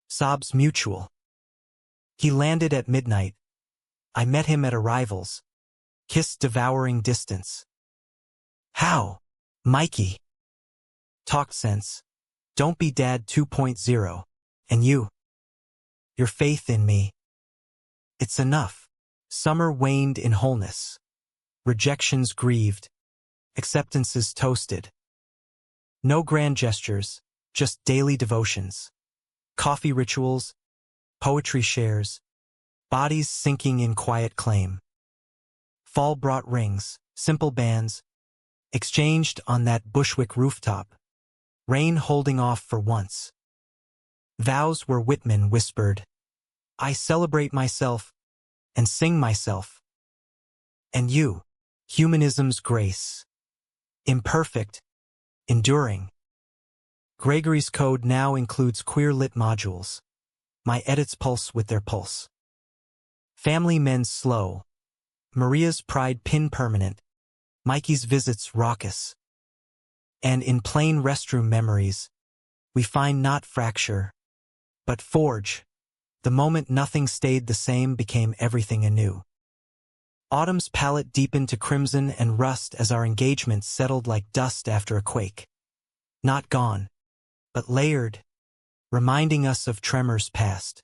A: Sobs mutual. He landed at midnight. I met him at arrivals. Kiss devouring distance. How? Mikey. Talked sense. Don't be dad 2.0. And you? Your faith in me. It's enough. Summer waned in wholeness. Rejections grieved. Acceptances toasted. No grand gestures, just daily devotions. Coffee rituals, poetry shares, bodies sinking in quiet claim. Fall brought rings, simple bands, exchanged on that Bushwick rooftop. Rain holding off for once. Vows were Whitman whispered. I celebrate myself and sing myself. And you, humanism's grace. Imperfect, enduring. Gregory's code now includes queer lit modules. My edits pulse with their pulse. Family men's slow. Maria's pride pin permanent. Mikey's visits raucous. And in plain restroom memories, we find not fracture, but forge. The moment nothing stayed the same became everything anew. Autumn's palette deepened to crimson and rust as our engagement settled like dust after a quake. Not gone, but layered, reminding us of tremors past.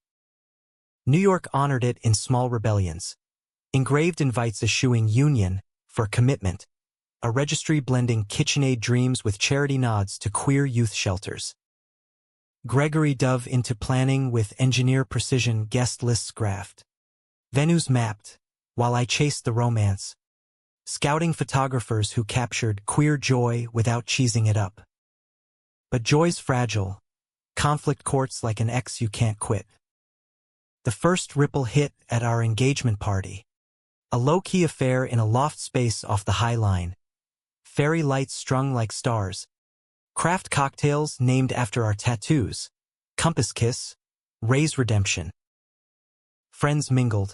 A: New York honored it in small rebellions. Engraved invites eschewing union for commitment. A registry blending KitchenAid dreams with charity nods to queer youth shelters. Gregory dove into planning with engineer precision guest lists graphed. Venues mapped, while I chased the romance. Scouting photographers who captured queer joy without cheesing it up. But joy's fragile. Conflict courts like an ex you can't quit. The first ripple hit at our engagement party. A low-key affair in a loft space off the High Line. Fairy lights strung like stars. Craft cocktails named after our tattoos. Compass kiss. Ray's redemption. Friends mingled.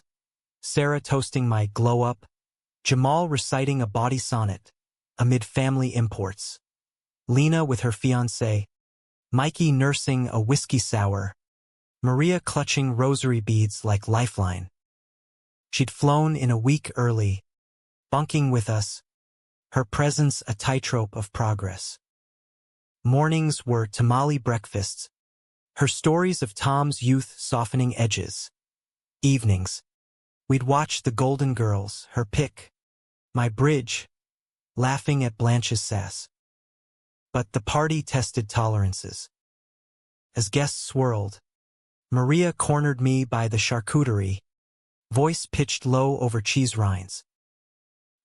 A: Sarah toasting my glow-up. Jamal reciting a bawdy sonnet. Amid family imports. Lena with her fiancé. Mikey nursing a whiskey sour. Maria clutching rosary beads like lifeline. She'd flown in a week early. Bunking with us. Her presence a tightrope of progress. Mornings were tamale breakfasts. Her stories of Tom's youth softening edges. Evenings. We'd watch the Golden Girls, her pick. My bridge. Laughing at Blanche's sass. But the party tested tolerances. As guests swirled. Maria cornered me by the charcuterie, voice pitched low over cheese rinds.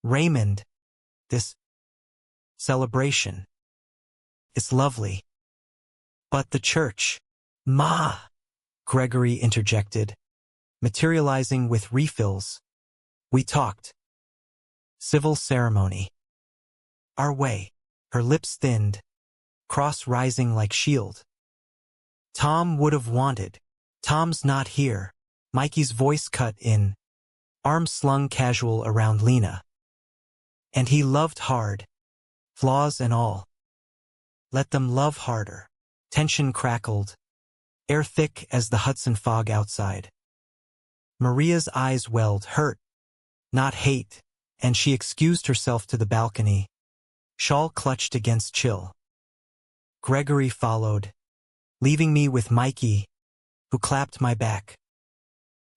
A: Raymond, this celebration. It's lovely. But the church. Ma! Gregory interjected, materializing with refills. We talked. Civil ceremony. Our way. Her lips thinned, cross rising like shield. Tom would have wanted. Tom's not here. Mikey's voice cut in, arm slung casual around Lena. And he loved hard, flaws and all. Let them love harder. Tension crackled, air thick as the Hudson fog outside. Maria's eyes welled, hurt, not hate, and she excused herself to the balcony, shawl clutched against chill. Gregory followed, leaving me with Mikey, who clapped my back.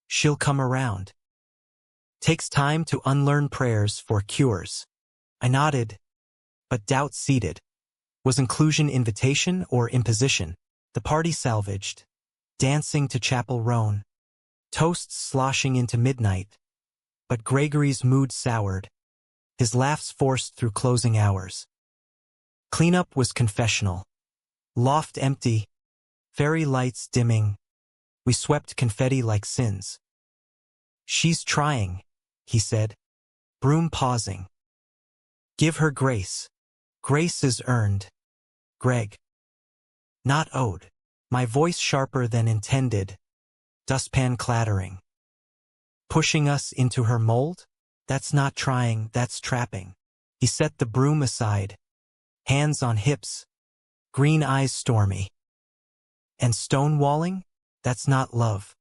A: She'll come around. Takes time to unlearn prayers for cures. I nodded, but doubt seated. Was inclusion invitation or imposition? The party salvaged. Dancing to Chapel Roan. Toasts sloshing into midnight. But Gregory's mood soured. His laughs forced through closing hours. Cleanup was confessional. Loft empty. Fairy lights dimming. We swept confetti like sins. She's trying, he said. Broom pausing. Give her grace. Grace is earned. Greg. Not owed. My voice sharper than intended. Dustpan clattering. Pushing us into her mold? That's not trying, that's trapping. He set the broom aside. Hands on hips. Green eyes stormy. And stonewalling? That's not love.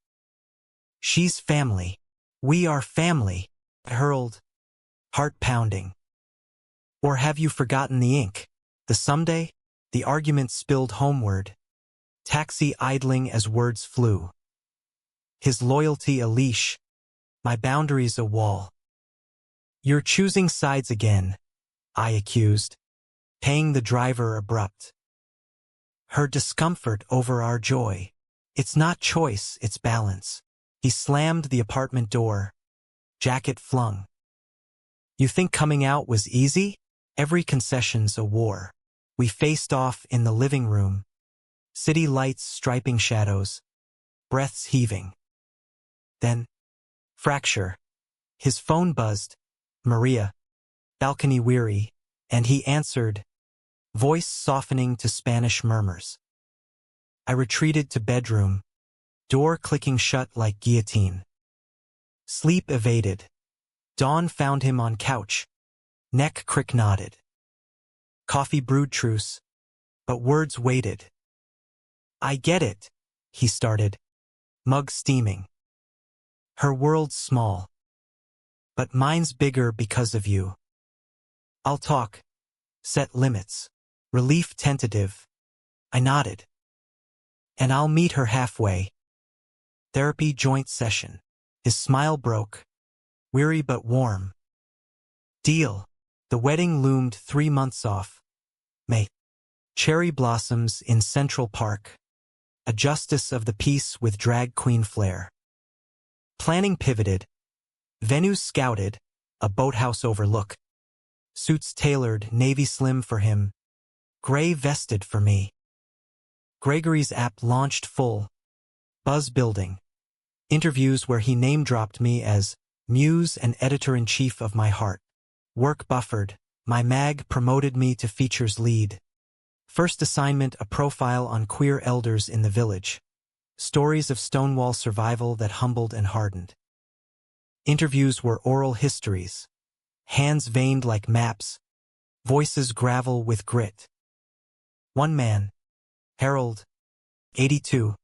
A: She's family. We are family. I hurled. Heart pounding. Or have you forgotten the ink? The someday? The argument spilled homeward. Taxi idling as words flew. His loyalty a leash. My boundaries a wall. You're choosing sides again, I accused, paying the driver abrupt. Her discomfort over our joy. It's not choice, it's balance. He slammed the apartment door. Jacket flung. You think coming out was easy? Every concession's a war. We faced off in the living room. City lights striping shadows. Breaths heaving. Then, fracture. His phone buzzed. Maria. Balcony weary. And he answered. Voice softening to Spanish murmurs. I retreated to bedroom. Door clicking shut like guillotine. Sleep evaded. Dawn found him on couch. Neck crick knotted. Coffee brewed truce. But words waited. I get it, he started. Mug steaming. Her world's small. But mine's bigger because of you. I'll talk. Set limits. Relief tentative. I nodded. And I'll meet her halfway. Therapy joint session. His smile broke. Weary but warm. Deal. The wedding loomed 3 months off. May. Cherry blossoms in Central Park. A justice of the peace with drag queen flair. Planning pivoted. Venues scouted. A boathouse overlook. Suits tailored, navy slim for him. Gray vested for me. Gregory's app launched full. Buzz building. Interviews where he name-dropped me as muse and editor-in-chief of my heart. Work buffered. My mag promoted me to features lead. First assignment, a profile on queer elders in the village. Stories of Stonewall survival that humbled and hardened. Interviews were oral histories. Hands veined like maps. Voices gravel with grit. One man, Harold, 82,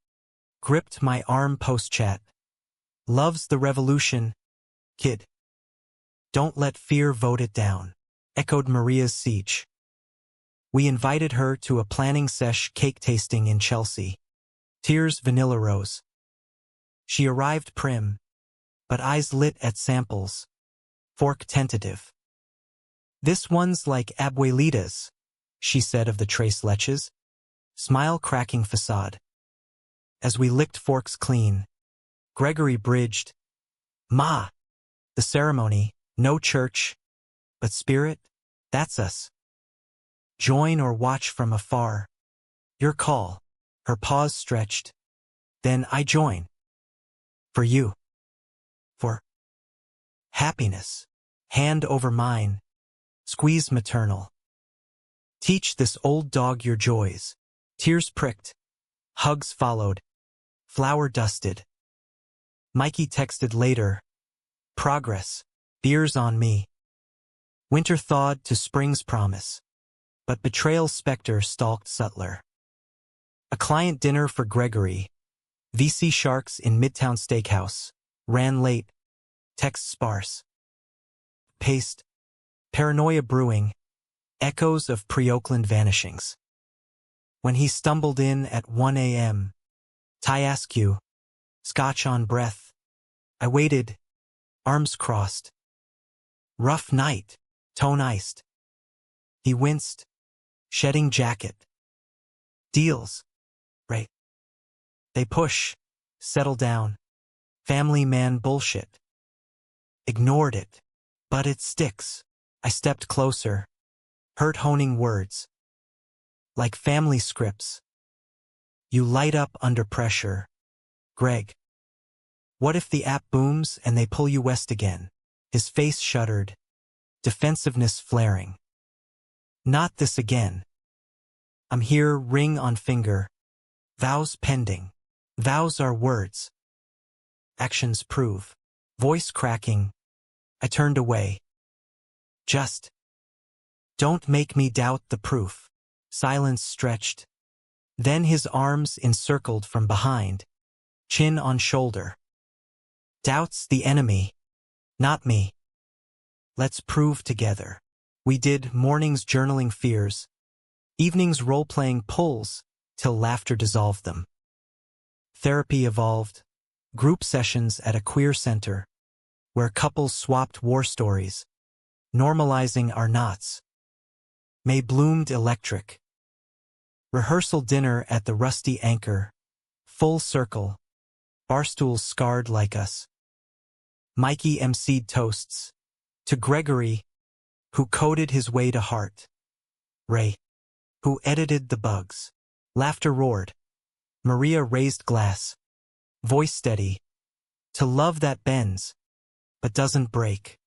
A: gripped my arm post-chat. Loves the revolution, kid. Don't let fear vote it down, echoed Maria's siege. We invited her to a planning sesh cake tasting in Chelsea. Tears vanilla rose. She arrived prim, but eyes lit at samples. Fork tentative. This one's like Abuelita's, she said of the tres leches. Smile cracking facade. As we licked forks clean, Gregory bridged, "Ma, the ceremony, no church, but spirit, that's us. Join or watch from afar. Your call." Her paws stretched. "Then I join. For you. For happiness." Hand over mine. Squeeze maternal. "Teach this old dog your joys." Tears pricked. Hugs followed. Flower dusted. Mikey texted later. "Progress. Beers on me." Winter thawed to spring's promise. But betrayal's specter stalked subtler. A client dinner for Gregory. VC Sharks in Midtown Steakhouse. Ran late. Text sparse. Paste. Paranoia brewing. Echoes of pre-Oakland vanishings. When he stumbled in at 1 a.m. Tyascu. Scotch on breath. I waited. Arms crossed. Rough night. Tone iced. He winced. Shedding jacket. Deals. Right. They push. Settle down. Family man bullshit. Ignored it. But it sticks. I stepped closer. Hurt honing words. Like family scripts. You light up under pressure. Greg. What if the app booms and they pull you west again? His face shuddered. Defensiveness flaring. Not this again. I'm here, ring on finger. Vows pending. Vows are words. Actions prove. Voice cracking. I turned away. Just. Don't make me doubt the proof. Silence stretched. Then his arms encircled from behind. Chin on shoulder. Doubt's the enemy. Not me. Let's prove together. We did mornings journaling fears. Evenings role-playing pulls, till laughter dissolved them. Therapy evolved. Group sessions at a queer center, where couples swapped war stories, normalizing our knots. May bloomed electric. Rehearsal dinner at the Rusty Anchor. Full circle. Barstools scarred like us. Mikey emceed toasts. To Gregory, who coded his way to heart. Ray, who edited the bugs. Laughter roared. Maria raised glass. Voice steady. To love that bends, but doesn't break.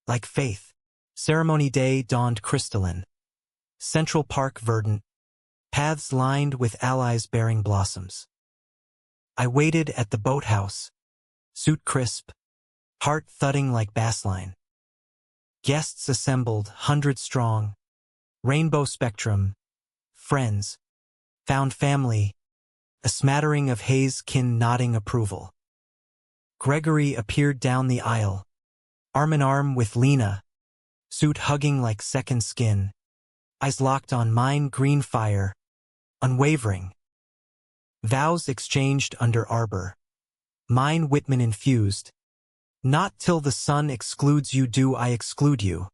A: Like faith. Ceremony day dawned crystalline. Central Park verdant. Paths lined with allies bearing blossoms. I waited at the boathouse. Suit crisp. Heart thudding like bassline. Guests assembled, 100 strong. Rainbow spectrum. Friends. Found family. A smattering of Hayes kin nodding approval. Gregory appeared down the aisle. Arm in arm with Lena. Suit hugging like second skin. Eyes locked on mine, green fire. Unwavering. Vows exchanged under arbor. Mine Whitman infused. Not till the sun excludes you do I exclude you.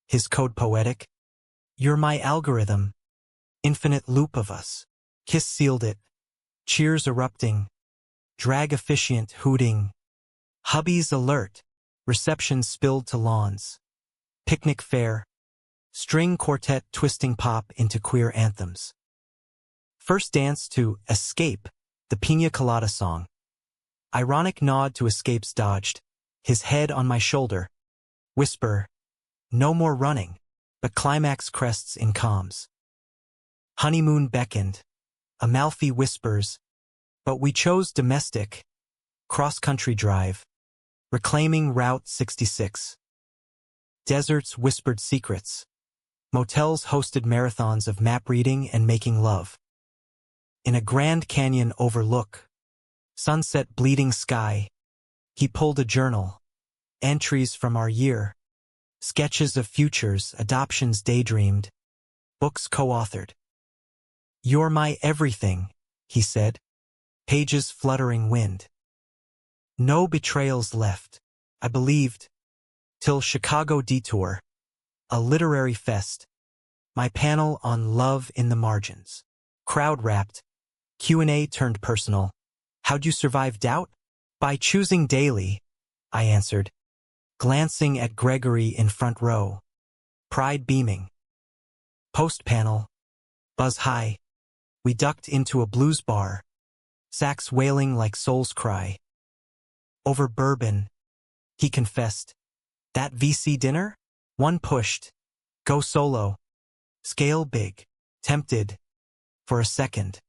A: His code poetic. You're my algorithm. Infinite loop of us. Kiss sealed it. Cheers erupting. Drag officiant hooting. Hubbies alert. Reception spilled to lawns. Picnic fair. String quartet twisting pop into queer anthems. First dance to Escape, the Pina Colada song. Ironic nod to Escape's dodged. His head on my shoulder. Whisper. No more running, but climax crests in calms. Honeymoon beckoned. Amalfi whispers. But we chose domestic. Cross-country drive. Reclaiming Route 66. Deserts whispered secrets. Motels hosted marathons of map reading and making love. In a Grand Canyon overlook. Sunset bleeding sky. He pulled a journal. Entries from our year. Sketches of futures, adoptions daydreamed. Books co-authored. You're my everything, he said. Pages fluttering wind. No betrayals left, I believed. Till Chicago Detour. A literary fest. My panel on love in the margins. Crowd rapped. Q&A turned personal. How'd you survive doubt? By choosing daily, I answered, glancing at Gregory in front row. Pride beaming. Post panel. Buzz high. We ducked into a blues bar. Sax wailing like souls cry. Over bourbon, he confessed. That VC dinner? One pushed. Go solo. Scale big. Tempted. For a second.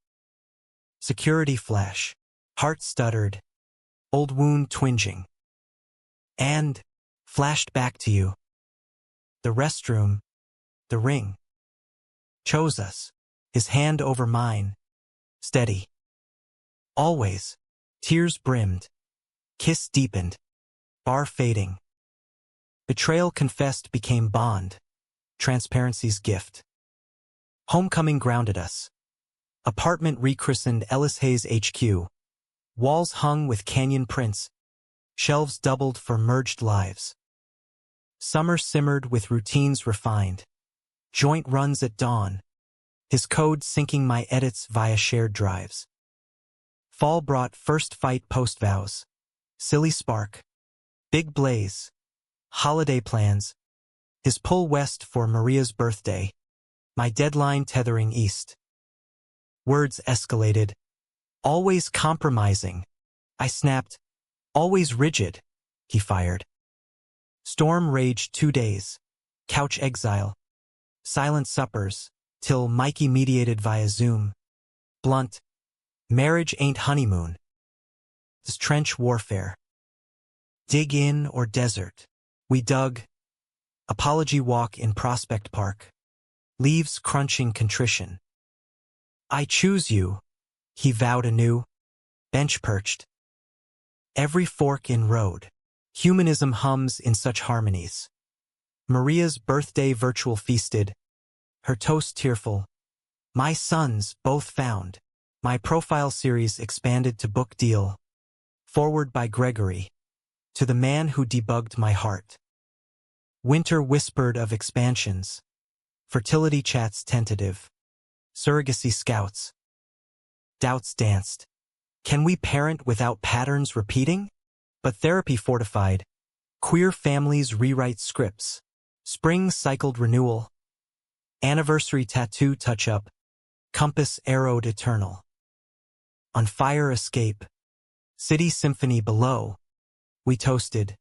A: Security flash. Heart stuttered. Old wound twinging. And flashed back to you. The restroom. The ring. Chose us. His hand over mine. Steady. Always. Tears brimmed. Kiss deepened. Bar fading. Betrayal confessed became bond. Transparency's gift. Homecoming grounded us. Apartment rechristened Ellis Hayes HQ. Walls hung with canyon prints. Shelves doubled for merged lives. Summer simmered with routines refined. Joint runs at dawn. His code syncing my edits via shared drives. Fall brought first fight post vows. Silly spark. Big blaze. Holiday plans. His pull west for Maria's birthday. My deadline tethering east. Words escalated. Always compromising. I snapped. Always rigid. He fired. Storm raged 2 days. Couch exile. Silent suppers. Till Mikey mediated via Zoom. Blunt. Marriage ain't honeymoon. This trench warfare. Dig in or desert. We dug. Apology walk in Prospect Park. Leaves crunching contrition. I choose you, he vowed anew. Bench perched. Every fork in road. Humanism hums in such harmonies. Maria's birthday virtual feasted. Her toast tearful. My sons both found. My profile series expanded to book deal. Forward by Gregory. To the man who debugged my heart. Winter whispered of expansions. Fertility chats tentative. Surrogacy scouts. Doubts danced. Can we parent without patterns repeating? But therapy fortified. Queer families rewrite scripts. Spring cycled renewal. Anniversary tattoo touch-up. Compass arrowed eternal. On fire escape. City symphony below. We toasted.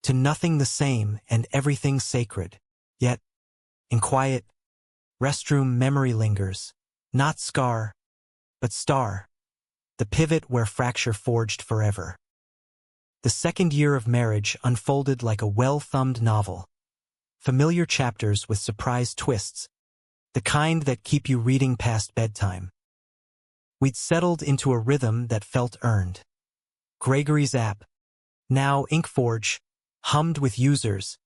A: To nothing the same and everything sacred. Yet, in quiet, restroom memory lingers. Not scar, but star. The pivot where fracture forged forever. The second year of marriage unfolded like a well-thumbed novel. Familiar chapters with surprise twists. The kind that keep you reading past bedtime. We'd settled into a rhythm that felt earned. Gregory's app, now Inkforge, hummed with users.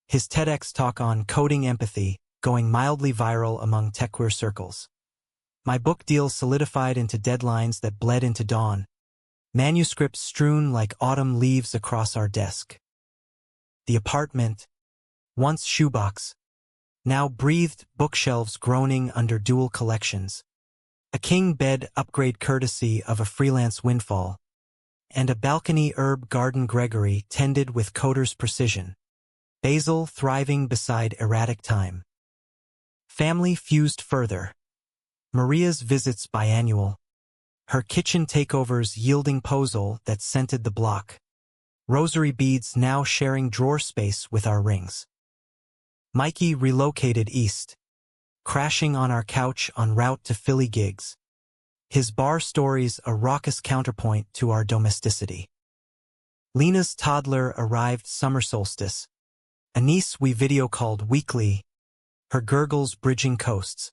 A: His TEDx talk on coding empathy, going mildly viral among techqueer circles. My book deal solidified into deadlines that bled into dawn. Manuscripts strewn like autumn leaves across our desk. The apartment, once shoebox, now breathed bookshelves groaning under dual collections. A king bed upgrade courtesy of a freelance windfall. And a balcony herb garden Gregory tended with coder's precision. Basil thriving beside erratic thyme. Family fused further. Maria's visits biannual. Her kitchen takeovers yielding posel that scented the block. Rosary beads now sharing drawer space with our rings. Mikey relocated east. Crashing on our couch en route to Philly gigs. His bar stories a raucous counterpoint to our domesticity. Lena's toddler arrived summer solstice. A niece we video called weekly. Her gurgles bridging coasts.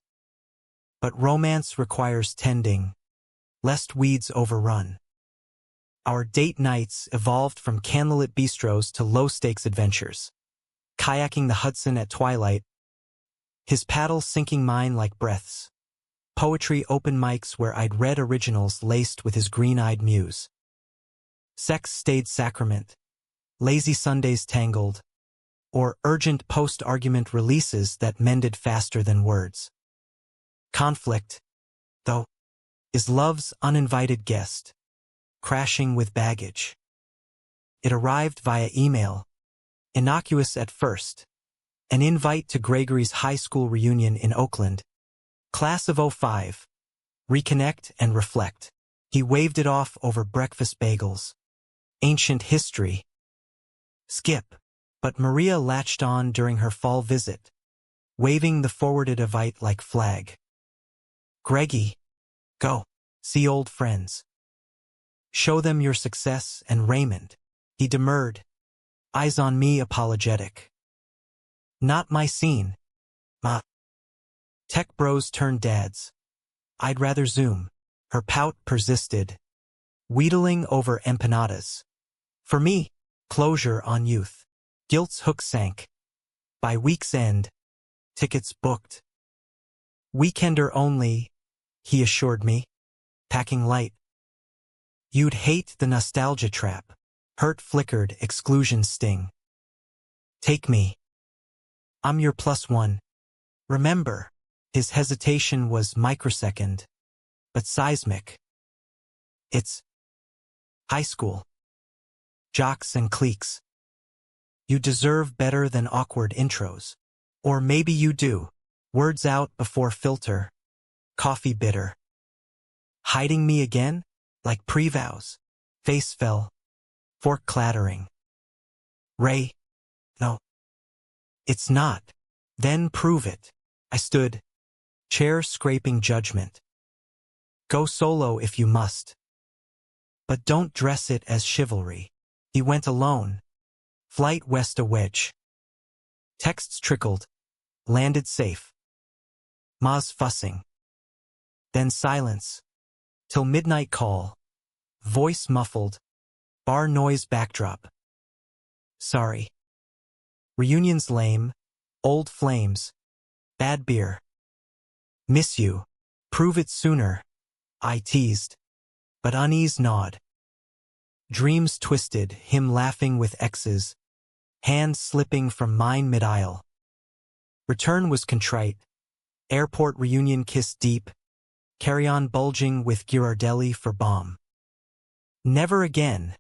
A: But romance requires tending, lest weeds overrun. Our date nights evolved from candlelit bistros to low-stakes adventures. Kayaking the Hudson at twilight. His paddle sinking mine like breaths. Poetry open mics where I'd read originals laced with his green-eyed muse. Sex stayed sacrament. Lazy Sundays tangled. Or urgent post-argument releases that mended faster than words. Conflict, though, is love's uninvited guest, crashing with baggage. It arrived via email, innocuous at first, an invite to Gregory's high school reunion in Oakland. Class of '05. Reconnect and reflect. He waved it off over breakfast bagels. Ancient history. Skip. But Maria latched on during her fall visit, waving the forwarded invite like flag. Greggy, go. See old friends. Show them your success and Raymond. He demurred, eyes on me apologetic. Not my scene. Ma. Tech bros turned dads. I'd rather Zoom. Her pout persisted, wheedling over empanadas. For me, closure on youth. Guilt's hook sank. By week's end, tickets booked. Weekender only, he assured me, packing light. You'd hate the nostalgia trap. Hurt flickered, exclusion sting. Take me. I'm your +1. Remember, his hesitation was microsecond, but seismic. It's high school. Jocks and cliques. You deserve better than awkward intros. Or maybe you do. Words out before filter. Coffee bitter. Hiding me again? Like pre-vows. Face fell. Fork clattering. Ray. No. It's not. Then prove it. I stood. Chair scraping judgment. Go solo if you must. But don't dress it as chivalry. He went alone. Flight west a wedge. Texts trickled. Landed safe. Ma's fussing. Then silence. Till midnight call. Voice muffled. Bar noise backdrop. Sorry. Reunion's lame. Old flames. Bad beer. Miss you. Prove it sooner. I teased. But unease gnawed. Dreams twisted, him laughing with exes. Hand slipping from mine mid-aisle. Return was contrite. Airport reunion kiss deep. Carry-on bulging with Ghirardelli for bomb. Never again.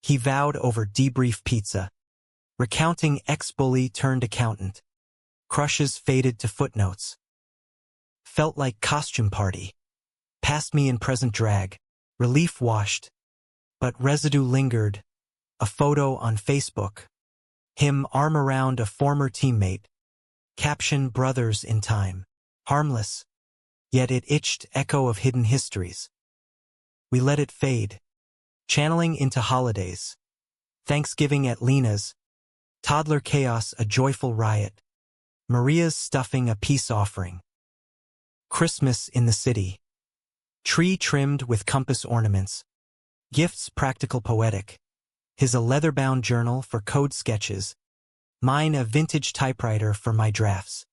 A: He vowed over debrief pizza. Recounting ex-bully turned accountant. Crushes faded to footnotes. Felt like costume party. Passed me in present drag. Relief washed. But residue lingered. A photo on Facebook. Him arm around a former teammate. Caption brothers in time. Harmless. Yet it itched echo of hidden histories. We let it fade. Channeling into holidays. Thanksgiving at Lena's. Toddler chaos a joyful riot. Maria's stuffing a peace offering. Christmas in the city. Tree trimmed with compass ornaments. Gifts practical poetic. His a leather-bound journal for code sketches. Mine a vintage typewriter for my drafts.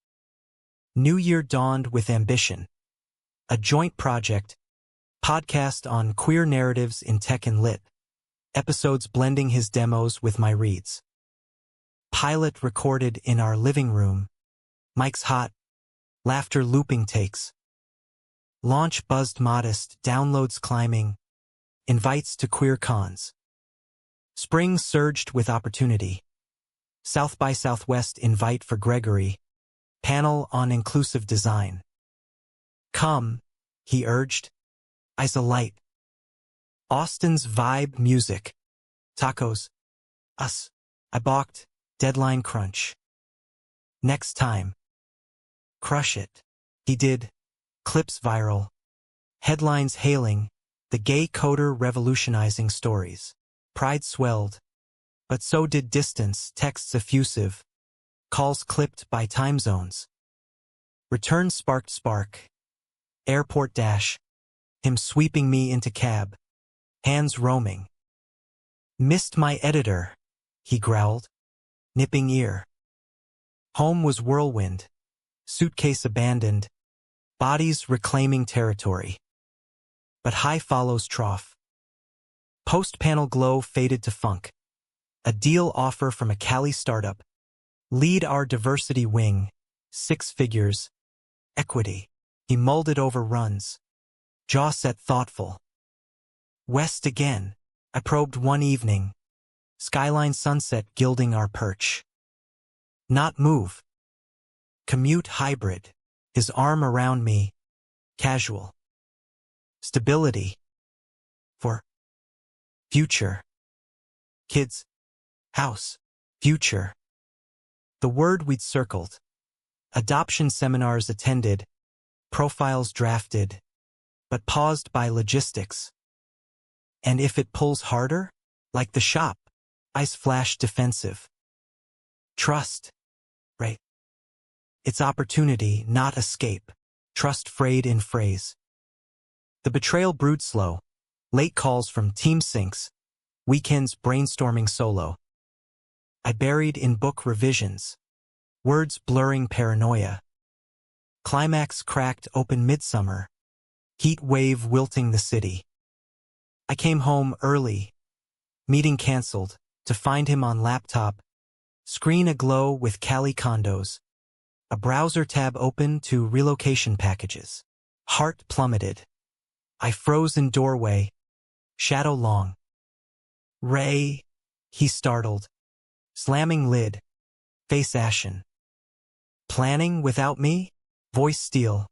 A: New Year dawned with ambition. A joint project. Podcast on queer narratives in tech and lit. Episodes blending his demos with my reads. Pilot recorded in our living room. Mic's hot. Laughter looping takes. Launch buzzed modest, downloads climbing. Invites to queer cons. Spring surged with opportunity. South by Southwest invite for Gregory. Panel on inclusive design. Come, he urged. Eyes alight. Austin's vibe music. Tacos. Us. I balked. Deadline crunch. Next time. Crush it. He did. Clips viral. Headlines hailing. The gay coder revolutionizing stories. Pride swelled. But so did distance, texts effusive. Calls clipped by time zones. Return sparked spark. Airport dash. Him sweeping me into cab. Hands roaming. Missed my editor, he growled. Nipping ear. Home was whirlwind. Suitcase abandoned. Bodies reclaiming territory. But high follows trough. Post-panel glow faded to funk. A deal offer from a Cali startup. Lead our diversity wing. 6 figures. Equity. He mulled it over runs. jaw set thoughtful. West again. I probed one evening. Skyline sunset gilding our perch. Not move. Commute hybrid. His arm around me. Casual. Stability. For. Future. Kids. House. Future. The word we'd circled. Adoption seminars attended. Profiles drafted. But paused by logistics. And if it pulls harder? Like the shop. Eyes flash defensive. Trust. Right. It's opportunity, not escape. Trust frayed in phrase. The betrayal brewed slow. Late calls from team syncs. Weekends brainstorming solo. I buried in book revisions. Words blurring paranoia. Climax cracked open midsummer. Heat wave wilting the city. I came home early. Meeting canceled. To find him on laptop. Screen aglow with Cali condos. A browser tab open to relocation packages. Heart plummeted. I froze in doorway. Shadow long. Ray, he startled. Slamming lid. Face ashen. Planning without me? Voice steel.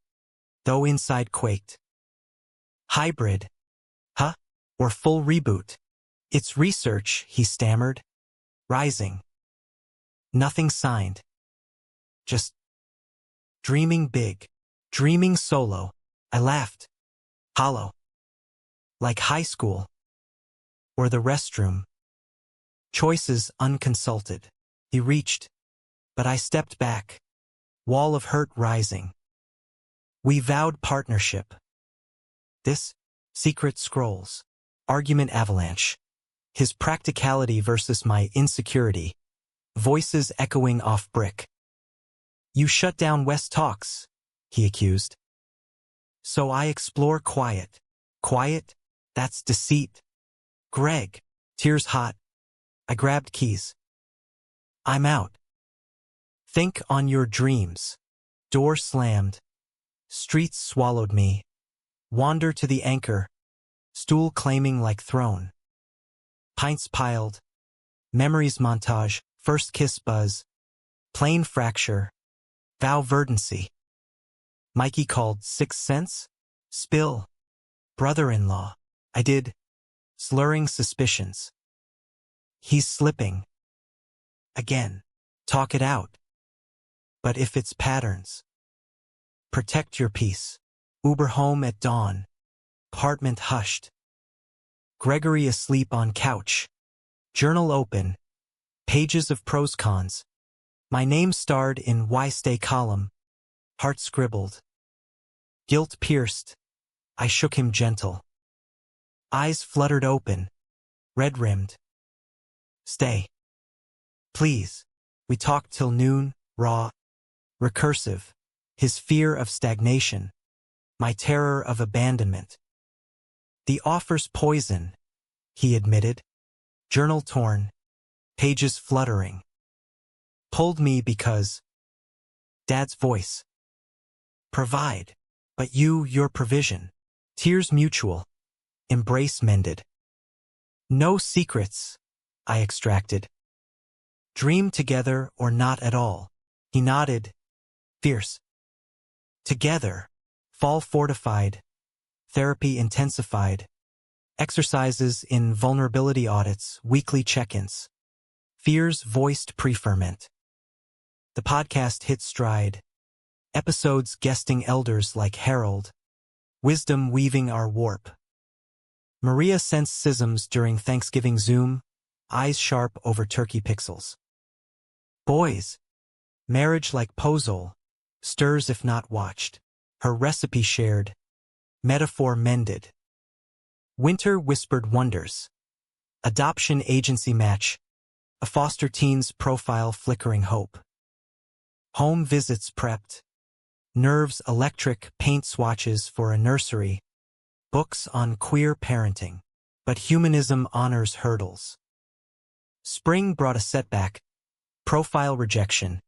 A: Though inside quaked. Hybrid. Huh? Or full reboot? It's research, he stammered. Rising. Nothing signed. Just dreaming big. Dreaming solo. I laughed. Hollow. Like high school. Or the restroom. Choices unconsulted. He reached. But I stepped back. Wall of hurt rising. We vowed partnership. This? Secret scrolls. Argument avalanche. His practicality versus my insecurity. Voices echoing off brick. You shut down West Talks, he accused. So I explore quiet. Quiet? That's deceit. Greg, tears hot. I grabbed keys. I'm out. Think on your dreams. Door slammed. Streets swallowed me. Wander to the anchor. Stool claiming like throne. Pints piled. Memories montage. First kiss buzz. Plane fracture. Vow verdancy. Mikey called Sixth Sense? Spill. Brother-in-law. I did. Slurring suspicions. He's slipping. Again. Talk it out. But if it's patterns. Protect your peace. Uber home at dawn. Apartment hushed. Gregory asleep on couch. Journal open. Pages of pros cons. My name starred in Why Stay column. Heart scribbled. Guilt pierced. I shook him gentle. Eyes fluttered open. Red-rimmed. Stay. Please. We talked till noon, raw. Recursive. His fear of stagnation. My terror of abandonment. The offer's poison, he admitted. Journal torn. Pages fluttering. Pulled me because. Dad's voice. Provide. But your provision. Tears mutual. Embrace mended. No secrets, I extracted. Dream together or not at all. He nodded. Fierce. Together. Fall fortified. Therapy intensified. Exercises in vulnerability audits, weekly check-ins. Fears voiced pre-ferment. The podcast hit stride. Episodes guesting elders like Harold. Wisdom weaving our warp. Maria sensed schisms during Thanksgiving Zoom, eyes sharp over turkey pixels. Boys. Marriage like pozole. Stirs if not watched. Her recipe shared. Metaphor mended. Winter whispered wonders. Adoption agency match. A foster teen's profile flickering hope. Home visits prepped. Nerves electric paint swatches for a nursery. Books on queer parenting. But humanism honors hurdles. Spring brought a setback. Profile rejection.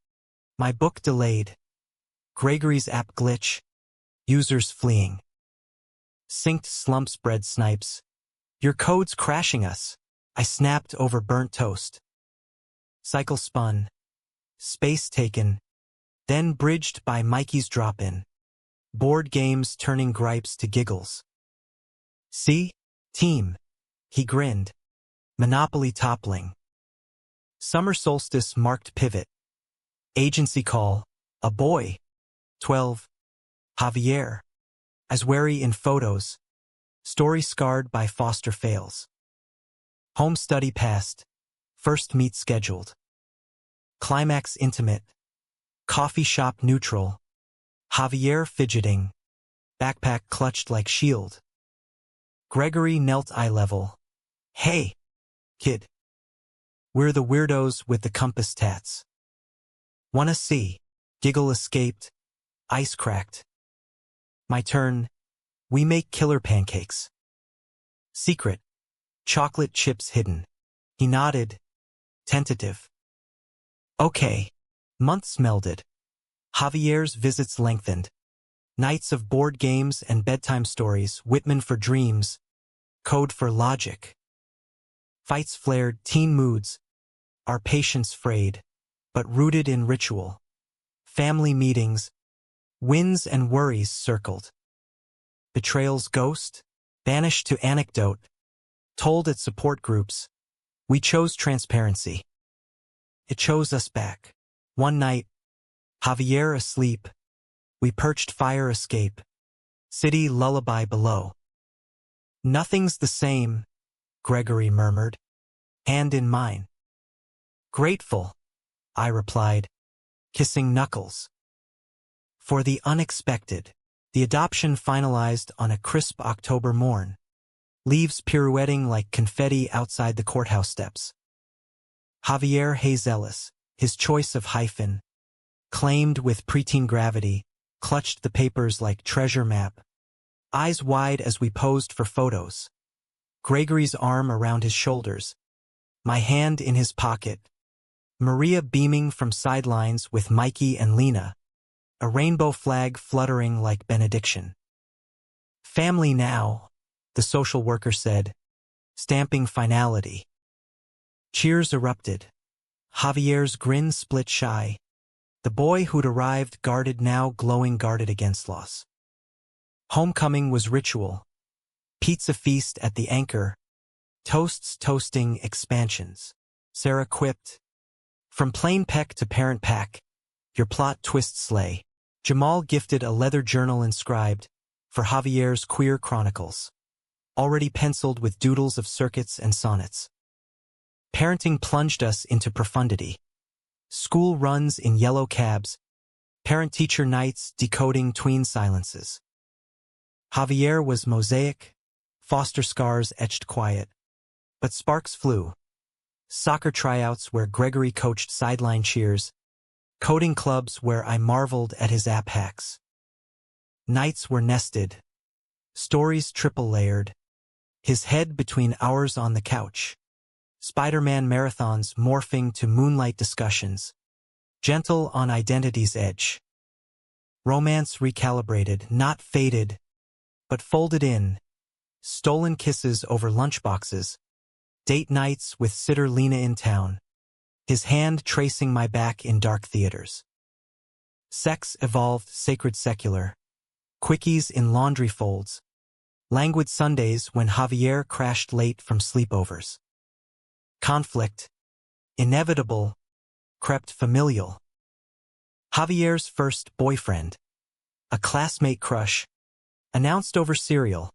A: My book delayed. Gregory's app glitch. Users fleeing. Synced slumps bred snipes. Your code's crashing us. I snapped over burnt toast. Cycle spun. Space taken. Then bridged by Mikey's drop-in. Board games turning gripes to giggles. See? Team. He grinned. Monopoly toppling. Summer solstice marked pivot. Agency call. A boy. 12. Javier. As wary in photos. Story scarred by foster fails. Home study passed. First meet scheduled. Climax intimate. Coffee shop neutral. Javier fidgeting. Backpack clutched like shield. Gregory knelt eye level. Hey, kid. We're the weirdos with the compass tats. Wanna see? Giggle escaped. Ice cracked. My turn. We make killer pancakes. Secret. Chocolate chips hidden. He nodded. Tentative. Okay. Months melded. Javier's visits lengthened. Nights of board games and bedtime stories, Whitman for dreams. Code for logic. Fights flared, teen moods. Our patience frayed, but rooted in ritual. Family meetings. Wins and worries circled. Betrayals ghost. Banished to anecdote. Told at support groups. We chose transparency. It chose us back. One night, Javier asleep. We perched fire escape. City lullaby below. Nothing's the same, Gregory murmured. Hand in mine. Grateful, I replied, kissing knuckles. For the unexpected, the adoption finalized on a crisp October morn. Leaves pirouetting like confetti outside the courthouse steps. Javier Hazelis, his choice of hyphen, claimed with preteen gravity, clutched the papers like treasure map. Eyes wide as we posed for photos. Gregory's arm around his shoulders. My hand in his pocket. Maria beaming from sidelines with Mikey and Lena. A rainbow flag fluttering like benediction. Family now, the social worker said, stamping finality. Cheers erupted. Javier's grin split shy. The boy who'd arrived guarded now glowing guarded against loss. Homecoming was ritual. Pizza feast at the Anchor. Toasts toasting expansions. Sarah quipped. From plain peck to parent pack. Your plot twist slay. Jamal gifted a leather journal inscribed, for Javier's queer chronicles. Already penciled with doodles of circuits and sonnets. Parenting plunged us into profundity. School runs in yellow cabs. Parent-teacher nights decoding tween silences. Javier was mosaic. Foster scars etched quiet. But sparks flew. Soccer tryouts where Gregory coached sideline cheers. Coding clubs where I marveled at his app hacks. Nights were nested. Stories triple-layered. His head between ours on the couch. Spider-Man marathons morphing to moonlight discussions. Gentle on identity's edge. Romance recalibrated, not faded, but folded in. Stolen kisses over lunchboxes. Date nights with sitter Lena in town. His hand tracing my back in dark theaters. Sex evolved sacred secular. Quickies in laundry folds. Languid Sundays when Javier crashed late from sleepovers. Conflict. Inevitable. Crept familial. Javier's first boyfriend. A classmate crush. Announced over cereal.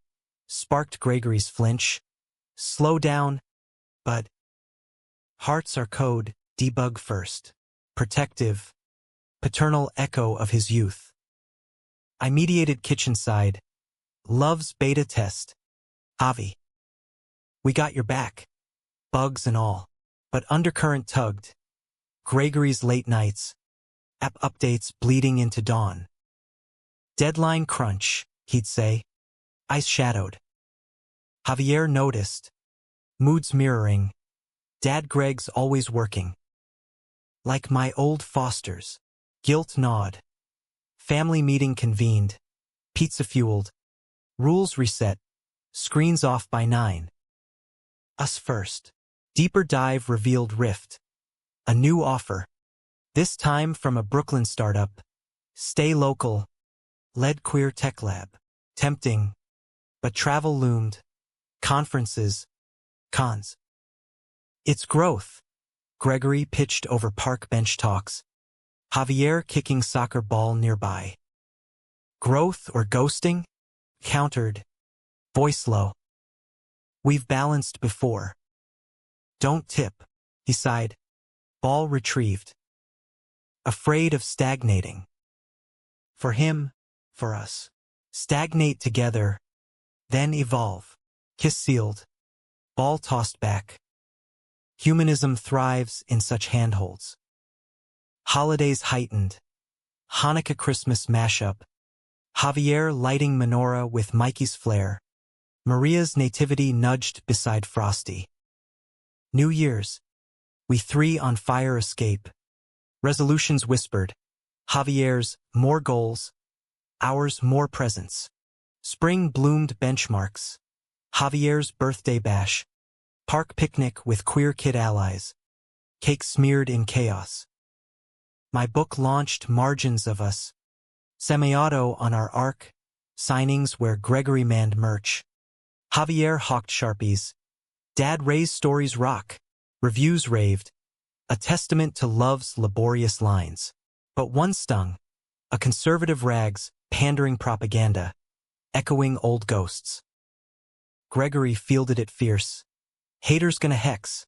A: Sparked Gregory's flinch. Slow down. But. Hearts are code. Debug first. Protective. Paternal echo of his youth. I mediated kitchenside. Love's beta test. Javi. We got your back. Bugs and all. But undercurrent tugged. Gregory's late nights. App updates bleeding into dawn. Deadline crunch, he'd say. Eyes shadowed. Javier noticed. Moods mirroring. Dad Greg's always working. Like my old Fosters. Guilt gnawed. Family meeting convened. Pizza fueled. Rules reset. Screens off by 9. Us first. Deeper dive revealed Rift. A new offer. This time from a Brooklyn startup. Stay local. Led queer tech lab. Tempting. But travel loomed. Conferences. Cons. It's growth. Gregory pitched over park bench talks. Javier kicking soccer ball nearby. Growth or ghosting? Countered. Voice low. We've balanced before. Don't tip, he sighed. Ball retrieved. Afraid of stagnating. For him, for us. Stagnate together, then evolve. Kiss sealed. Ball tossed back. Humanism thrives in such handholds. Holidays heightened. Hanukkah Christmas mashup. Javier lighting menorah with Mikey's flare. Maria's nativity nudged beside Frosty. New Year's. We three on fire escape. Resolutions whispered. Javier's, more goals. Ours, more presents. Spring bloomed benchmarks. Javier's birthday bash. Park picnic with queer kid allies. Cake smeared in chaos. My book launched Margins of Us. Semi-auto on our arc. Signings where Gregory manned merch. Javier hawked Sharpies. Dad Ray's stories rock. Reviews raved. A testament to love's laborious lines. But one stung. A conservative rags, pandering propaganda. Echoing old ghosts. Gregory fielded it fierce. Haters gonna hex.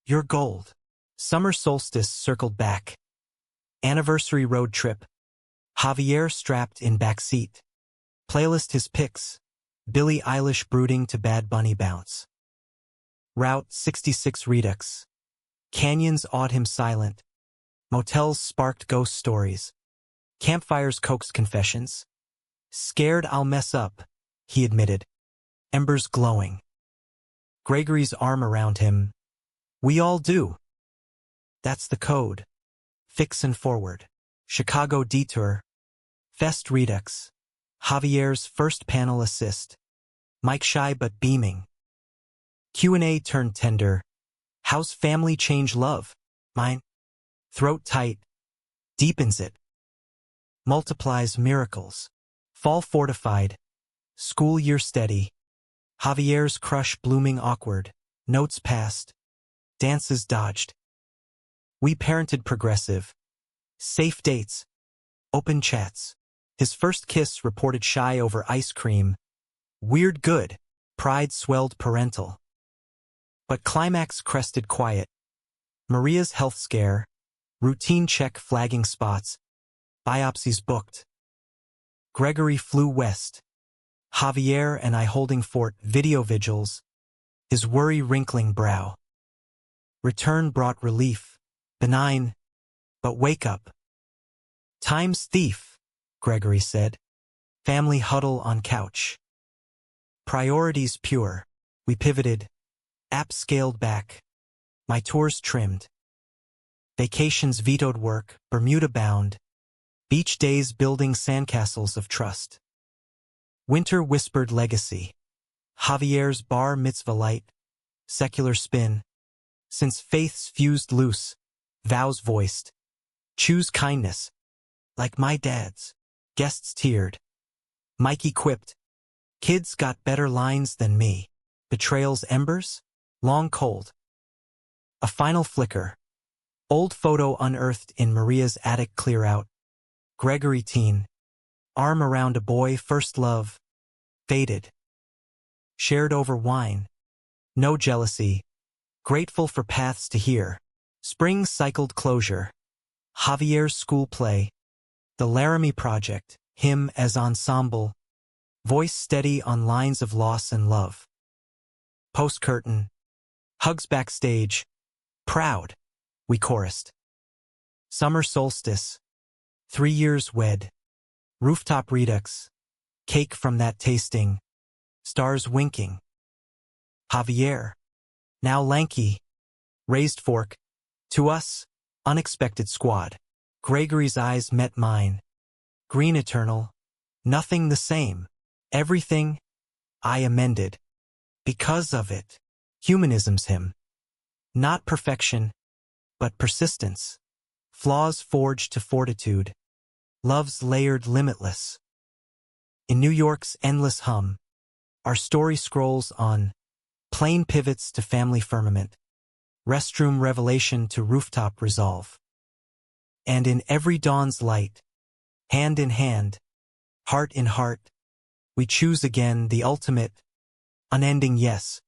A: You're gold. Summer solstice circled back. Anniversary road trip. Javier strapped in backseat. Playlist his picks. Billie Eilish brooding to Bad Bunny bounce. Route 66 Redux. Canyons awed him silent. Motels sparked ghost stories. Campfires coaxed confessions. Scared I'll mess up, he admitted. Embers glowing. Gregory's arm around him. We all do. That's the code. Fix and forward. Chicago detour. Fest Redux. Javier's first panel assist. Mike shy but beaming. Q&A turned tender. How's family change love? Mine. Throat tight. Deepens it. Multiplies miracles. Fall fortified. School year steady. Javier's crush blooming awkward. Notes passed. Dances dodged. We parented progressive. Safe dates. Open chats. His first kiss reported shy over ice cream. Weird good. Pride swelled parental. But climax crested quiet. Maria's health scare. Routine check flagging spots. Biopsies booked. Gregory flew west. Javier and I holding fort, video vigils. His worry wrinkling brow. Return brought relief. Benign. But wake up. Time's thief, Gregory said. Family huddle on couch. Priorities pure. We pivoted. App scaled back. My tours trimmed. Vacations vetoed work, Bermuda bound. Beach days building sandcastles of trust. Winter whispered legacy. Javier's bar mitzvah light. Secular spin. Since faiths fused loose. Vows voiced. Choose kindness. Like my dad's. Guests teared. Mikey quipped. Kids got better lines than me. Betrayals embers? Long cold. A final flicker. Old photo unearthed in Maria's attic clear out. Gregory teen. Arm around a boy first love. Faded. Shared over wine. No jealousy. Grateful for paths to hear. Spring cycled closure. Javier's school play. The Laramie Project. Him as ensemble. Voice steady on lines of loss and love. Post curtain. Hugs backstage. Proud. We chorused. Summer solstice. 3 years wed. Rooftop redux. Cake from that tasting. Stars winking. Javier. Now lanky. Raised fork. To us, unexpected squad. Gregory's eyes met mine. Green eternal. Nothing the same. Everything I amended. Because of it. Humanism's hymn. Not perfection, but persistence. Flaws forged to fortitude. Love's layered limitless. In New York's endless hum, our story scrolls on. Plain pivots to family firmament. Restroom revelation to rooftop resolve. And in every dawn's light, hand in hand, heart in heart, we choose again the ultimate, unending yes.